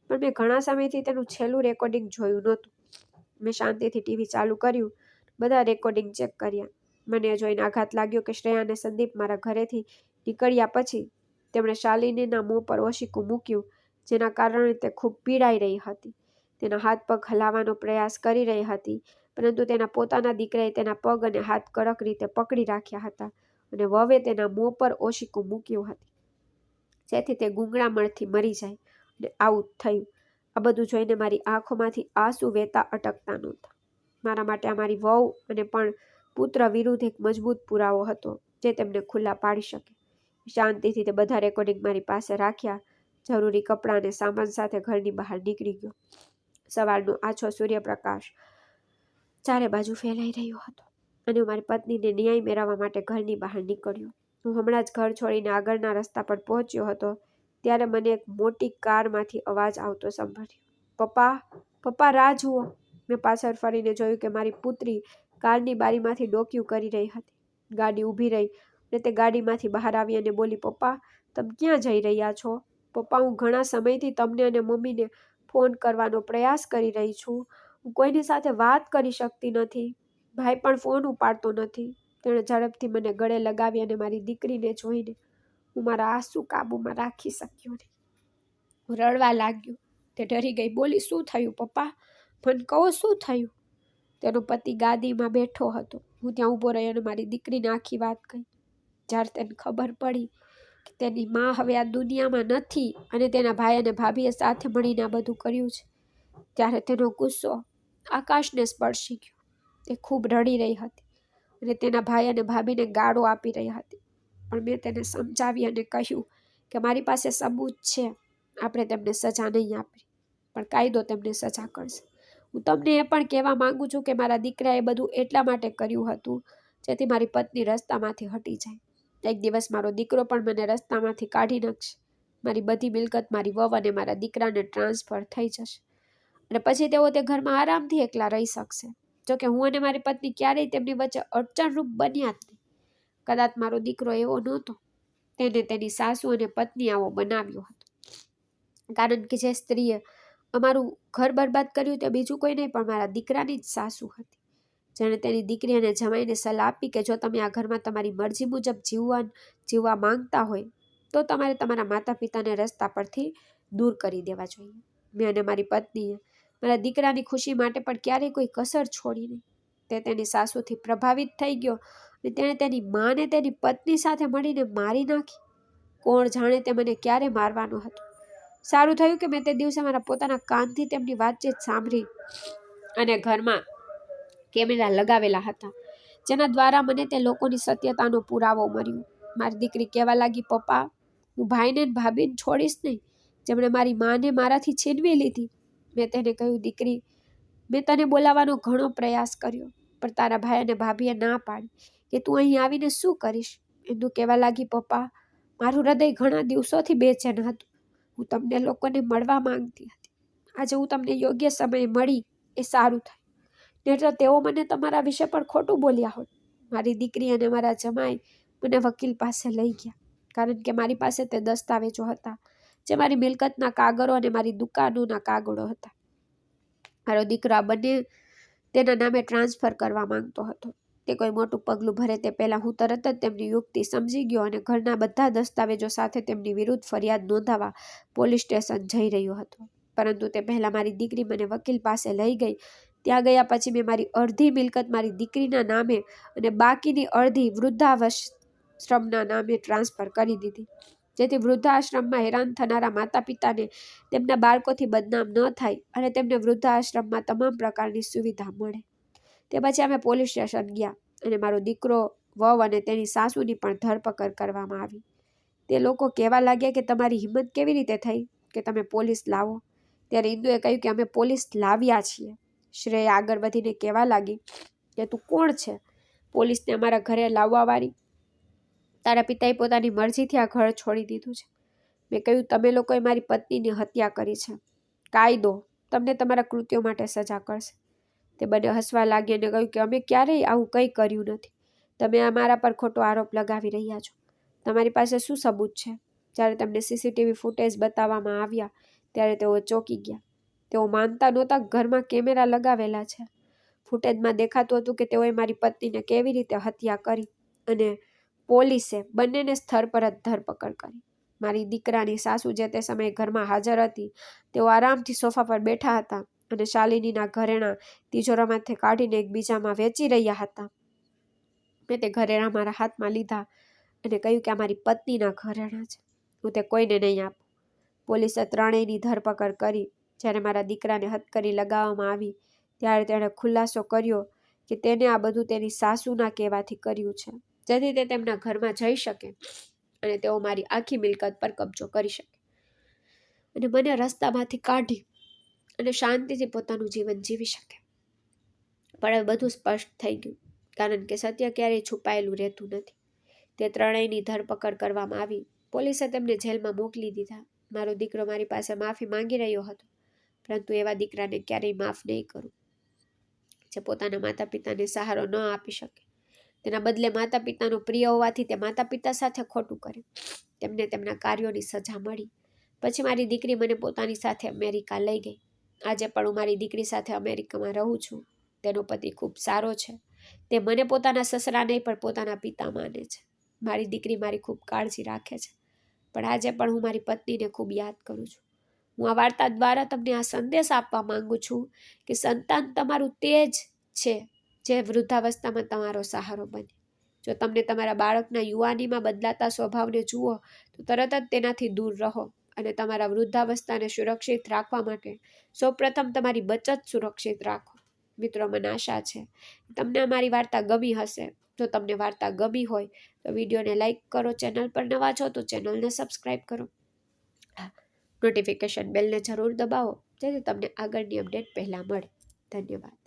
પણ મેં ઘણા સમયથી તેનું છેલ્લું રેકોર્ડિંગ જોયું નહોતું. મેં શાંતિથી ટીવી ચાલુ કર્યું, બધા રેકોર્ડિંગ ચેક કર્યા. મને જોઈને આઘાત લાગ્યો કે શ્રેયા અને સંદીપ મારા ઘરેથી નીકળ્યા પછી તેમણે શાલિનીના મોં પર ઓશીકું મૂક્યું, જેના કારણે તે ખૂબ પીડાઈ રહી હતી. તેના હાથ પગ હલાવવાનો પ્રયાસ કરી રહી હતી, પરંતુ તેના પોતાના દીકરાએ તેના પગ અને હાથ કડક રીતે પકડી રાખ્યા હતા અને વહુએ તેના મોં પર ઓશીકું મૂક્યું હતું, જેથી તે ગૂંગળામણથી મરી જાય. અને આવું થયું. આ બધું જોઈને મારી આંખોમાંથી આંસુ વહેતા અટકતા નહોતા. મારા માટે અમારી વહુ અને પણ પુત્ર વિરુદ્ધ એક મજબૂત પુરાવો હતો, જે તેમને ખુલ્લા પાડી શકે. શાંતિથી તે બધા રેકોર્ડિંગ મારી પાસે રાખ્યા. જરૂરી કપડાં અને સામાન સાથે ઘરની બહાર નીકળી ગયો. સવારનો આછો સૂર્યપ્રકાશ ચારે બાજુ ફેલાઈ રહ્યો હતો અને હું મારી પત્નીને ન્યાય મેળવવા માટે ઘરની બહાર નીકળ્યો. હું હમણાં જ ઘર છોડીને આગળના રસ્તા પર પહોંચ્યો હતો ત્યારે મને એક મોટી કારમાંથી અવાજ આવતો સંભળાયો. પપ્પા, પપ્પા, રાહ જુઓ. મેં પાછળ ફરીને જોયું કે મારી પુત્રી કારની બારીમાંથી ડોકિયું કરી રહી હતી. ગાડી ઊભી રહી અને તે ગાડીમાંથી બહાર આવી અને બોલી, પપ્પા, તમે ક્યાં જઈ રહ્યા છો? પપ્પા, હું ઘણા સમયથી તમને અને મમ્મીને ફોન કરવાનો પ્રયાસ કરી રહી છું. હું કોઈની સાથે વાત કરી શકતી નથી. ભાઈ પણ ફોન ઉપાડતો નથી. તેણે ઝડપથી મને ગળે લગાવી અને મારી દીકરીને જોઈને હું મારા આંસુ કાબૂમાં રાખી શક્યો નહીં. હું રડવા લાગ્યો. તે ડરી ગઈ. બોલી, શું થયું પપ્પા? મને કહો, શું થયું? તેનો પતિ ગાદીમાં બેઠો હતો. હું ત્યાં ઊભો રહ્યો અને મારી દીકરીને આખી વાત કહી. જ્યારે તેને ખબર પડી કે તેની માં હવે આ દુનિયામાં નથી અને તેના ભાઈ અને ભાભીએ સાથે મળીને આ બધું કર્યું છે, ત્યારે તેનો ગુસ્સો આકાશને સ્પર્શી ગયો. તે ખૂબ રડી રહી હતી અને તેના ભાઈ અને ભાભીને ગાળો આપી રહી હતી. પણ મેં તેને સમજાવી અને કહ્યું કે મારી પાસે સબૂત છે. આપણે તેમને સજા નહીં આપી, પણ કાયદો તેમને સજા કરશે. હું તમને એ પણ કહેવા માંગુ છું કે મારા દીકરાએ બધું એટલા માટે કર્યું હતું જેથી મારી પત્ની રસ્તામાંથી હટી જાય. એક દિવસ મારો દીકરો પણ મને રસ્તામાંથી કાઢી નાખશે. મારી બધી મિલકત મારી વહુ અને મારા દીકરાને ટ્રાન્સફર થઈ જશે અને પછી તેઓ તે ઘરમાં આરામથી એકલા રહી શકશે. જોકે હું અને મારી પત્ની ક્યારેય તેમની વચ્ચે અડચણરૂપ બન્યા જ નહીં. કદાચ મારો દીકરો એવો નહોતો, તેને તેની સાસુ અને પત્ની આવો બનાવ્યો હતો. કારણ કે જે સ્ત્રીએ અમારું ઘર બરબાદ કર્યું તે બીજું કોઈ નહીં પણ મારા દીકરાની જ સાસુ હતી, જેણે તેની દીકરી અને જમાઈને સલાહ આપી કે જો તમે આ ઘરમાં તમારી મરજી મુજબ જીવવા માંગતા હોય તો તમારે તમારા માતા પિતાને રસ્તા પરથી દૂર કરી દેવા જોઈએ. મેં અને મારી પત્નીએ મારા દીકરાની ખુશી માટે પણ ક્યારેય કોઈ કસર છોડી નહીં. તે તેની સાસુથી પ્રભાવિત થઈ ગયો અને તેણે તેની માને તેની પત્ની સાથે મળીને મારી નાખી. કોણ જાણે તે મને ક્યારે મારવાનો હતો. સારું થયું કે મેં તે દિવસે મારા પોતાના કાનથી તેમની વાતચીત સાંભળી અને ઘરમાં કેમેરા લગાવેલા હતા, જેના દ્વારા મને તે લોકોની સત્યતાનો પુરાવો મળ્યો. મારી દીકરી કહેવા લાગી, પપ્પા, હું ભાઈને ભાભીને છોડીશ નહીં, જેમણે મારી માને મારાથી છીનવી લીધી. મેં તેને કહ્યું, દીકરી, મેં તને બોલાવવાનો ઘણો પ્રયાસ કર્યો, પણ તારા ભાઈ અને ભાભીએ ના પાડી કે તું અહીં આવીને શું કરીશ. એનું કહેવા લાગી, પપ્પા, મારું હૃદય ઘણા દિવસોથી બેચેન હતું. હું તમને લોકોને મળવા માંગતી હતી. આજે હું તમને યોગ્ય સમયે મળી એ સારું થાય, નહીંતર તેઓ મને તમારા વિશે પણ ખોટું બોલ્યા હોત. મારી દીકરી અને મારા જમાઈ મને વકીલ પાસે લઈ ગયા, કારણ કે મારી પાસે તે દસ્તાવેજો હતા જે મારી મિલકતના કાગળો અને મારી દુકાનોના કાગળો હતા. મારો દીકરો આ બંને તેના નામે ટ્રાન્સફર કરવા માંગતો હતો. તે કોઈ મોટું પગલું ભરે તે પહેલાં હું તરત જ તેમની યુક્તિ સમજી ગયો અને ઘરના બધા દસ્તાવેજો સાથે તેમની વિરુદ્ધ ફરિયાદ નોંધાવવા પોલીસ સ્ટેશન જઈ રહ્યો હતો. પરંતુ તે પહેલાં મારી દીકરી મને વકીલ પાસે લઈ ગઈ. ત્યાં ગયા પછી મેં મારી અડધી મિલકત મારી દીકરીના નામે અને બાકીની અડધી વૃદ્ધાશ્રમના નામે ટ્રાન્સફર કરી દીધી, જેથી વૃદ્ધાશ્રમમાં હેરાન થનારા માતા પિતાને તેમના બાળકોથી બદનામ ન થાય અને તેમને વૃદ્ધાશ્રમમાં તમામ પ્રકારની સુવિધા મળે. તે પછી અમે પોલીસ સ્ટેશન ગયા અને મારો દીકરો, વહુ અને તેની સાસુની પણ ધરપકડ કરવામાં આવી. તે લોકો કહેવા લાગ્યા કે તમારી હિંમત કેવી રીતે થઈ કે તમે પોલીસ લાવો. ત્યારે ઇન્દુએ કહ્યું કે અમે પોલીસ લાવ્યા છીએ. શ્રેયા આગળ વધીને કહેવા લાગી કે તું કોણ છે પોલીસને અમારા ઘરે લાવવાવાળી? તારા પિતાએ પોતાની મરજીથી આ ઘર છોડી દીધું છે. મેં કહ્યું, તમે લોકોએ મારી પત્નીની હત્યા કરી છે. કાયદો તમને તમારા કૃત્યો માટે સજા કરશે. તે બંને હસવા લાગી અને કહ્યું કે અમે ક્યારેય આવું કંઈ કર્યું નથી. તમે અમારા પર ખોટો આરોપ લગાવી રહ્યા છો. તમારી પાસે શું સબૂત છે? જ્યારે તેમને સીસીટીવી ફૂટેજ બતાવવામાં આવ્યા ત્યારે તેઓ ચોંકી ગયા. તેઓ માનતા નહોતા ઘરમાં કેમેરા લગાવેલા છે. ફૂટેજમાં દેખાતું હતું કે તેઓએ મારી પત્નીને કેવી રીતે હત્યા કરી અને પોલીસે બંનેને સ્થળ પર જ ધરપકડ કરી. મારી દીકરાની સાસુ જે તે સમયે ઘરમાં હાજર હતી, તેઓ આરામથી સોફા પર બેઠા હતા અને શાલિનીના ઘરેણાં તિજોરામાંથી કાઢીને એકબીજામાં વેચી રહ્યા હતા. મેં તે ઘરેણાં મારા હાથમાં લીધા અને કહ્યું કે આ મારી પત્નીના ઘરેણાં છે, હું તે કોઈને નહીં આપું. પોલીસે ત્રણેયની ધરપકડ કરી. જ્યારે મારા દીકરાને હથકડી લગાવવામાં આવી ત્યારે તેણે ખુલાસો કર્યો કે તેને આ બધું તેની સાસુના કહેવાથી કર્યું છે, જેથી તે તેમના ઘરમાં જઈ શકે અને તેઓ મારી આખી મિલકત પર કબજો કરી શકે અને મને રસ્તામાંથી કાઢી અને શાંતિથી પોતાનું જીવન જીવી શકે. પણ હવે બધું સ્પષ્ટ થઈ ગયું, કારણ કે સત્ય ક્યારેય છુપાયેલું રહેતું નથી. તે ત્રણેયની ધરપકડ કરવામાં આવી. પોલીસે તેમને જેલમાં મોકલી દીધા. મારો દીકરો મારી પાસે માફી માંગી રહ્યો હતો, પરંતુ એવા દીકરાને ક્યારેય માફ નહીં કરું જે પોતાના માતા પિતાને સહારો ન આપી શકે. તેના બદલે માતા પિતાનો પ્રિય હોવાથી તે માતા પિતા સાથે ખોટું કરે. તેમને તેમના કાર્યોની સજા મળી. પછી મારી દીકરી મને પોતાની સાથે અમેરિકા લઈ ગઈ. આજે પણ હું મારી દીકરી સાથે અમેરિકામાં રહું છું. તેનો પતિ ખૂબ સારો છે. તે મને પોતાના સસરા નહીં પણ પોતાના પિતા માને છે. મારી દીકરી મારી ખૂબ કાળજી રાખે છે, પણ આજે પણ હું મારી પત્નીને ખૂબ યાદ કરું છું. હું આ વાર્તા દ્વારા તમને આ સંદેશ આપવા માંગુ છું કે સંતાન તમારું તે જ છે જે વૃદ્ધાવસ્થામાં તમારો સહારો બને. જો તમને તમારા બાળકના યુવાનીમાં બદલાતા સ્વભાવને જુઓ તો તરત જ તેનાથી દૂર રહો અને તમારા વૃદ્ધાવસ્થાને સુરક્ષિત રાખવા માટે સૌપ્રથમ તમારી બચત સુરક્ષિત રાખો. મિત્રો, મને આશા છે તમને અમારી વાર્તા ગમી હશે. જો તમને વાર્તા ગમી હોય તો વિડીયોને લાઈક કરો. ચેનલ પર નવા છો તો ચેનલને સબસ્ક્રાઈબ કરો. નોટિફિકેશન બેલને જરૂર દબાવો જેથી તમને આગળની અપડેટ પહેલાં મળે. ધન્યવાદ.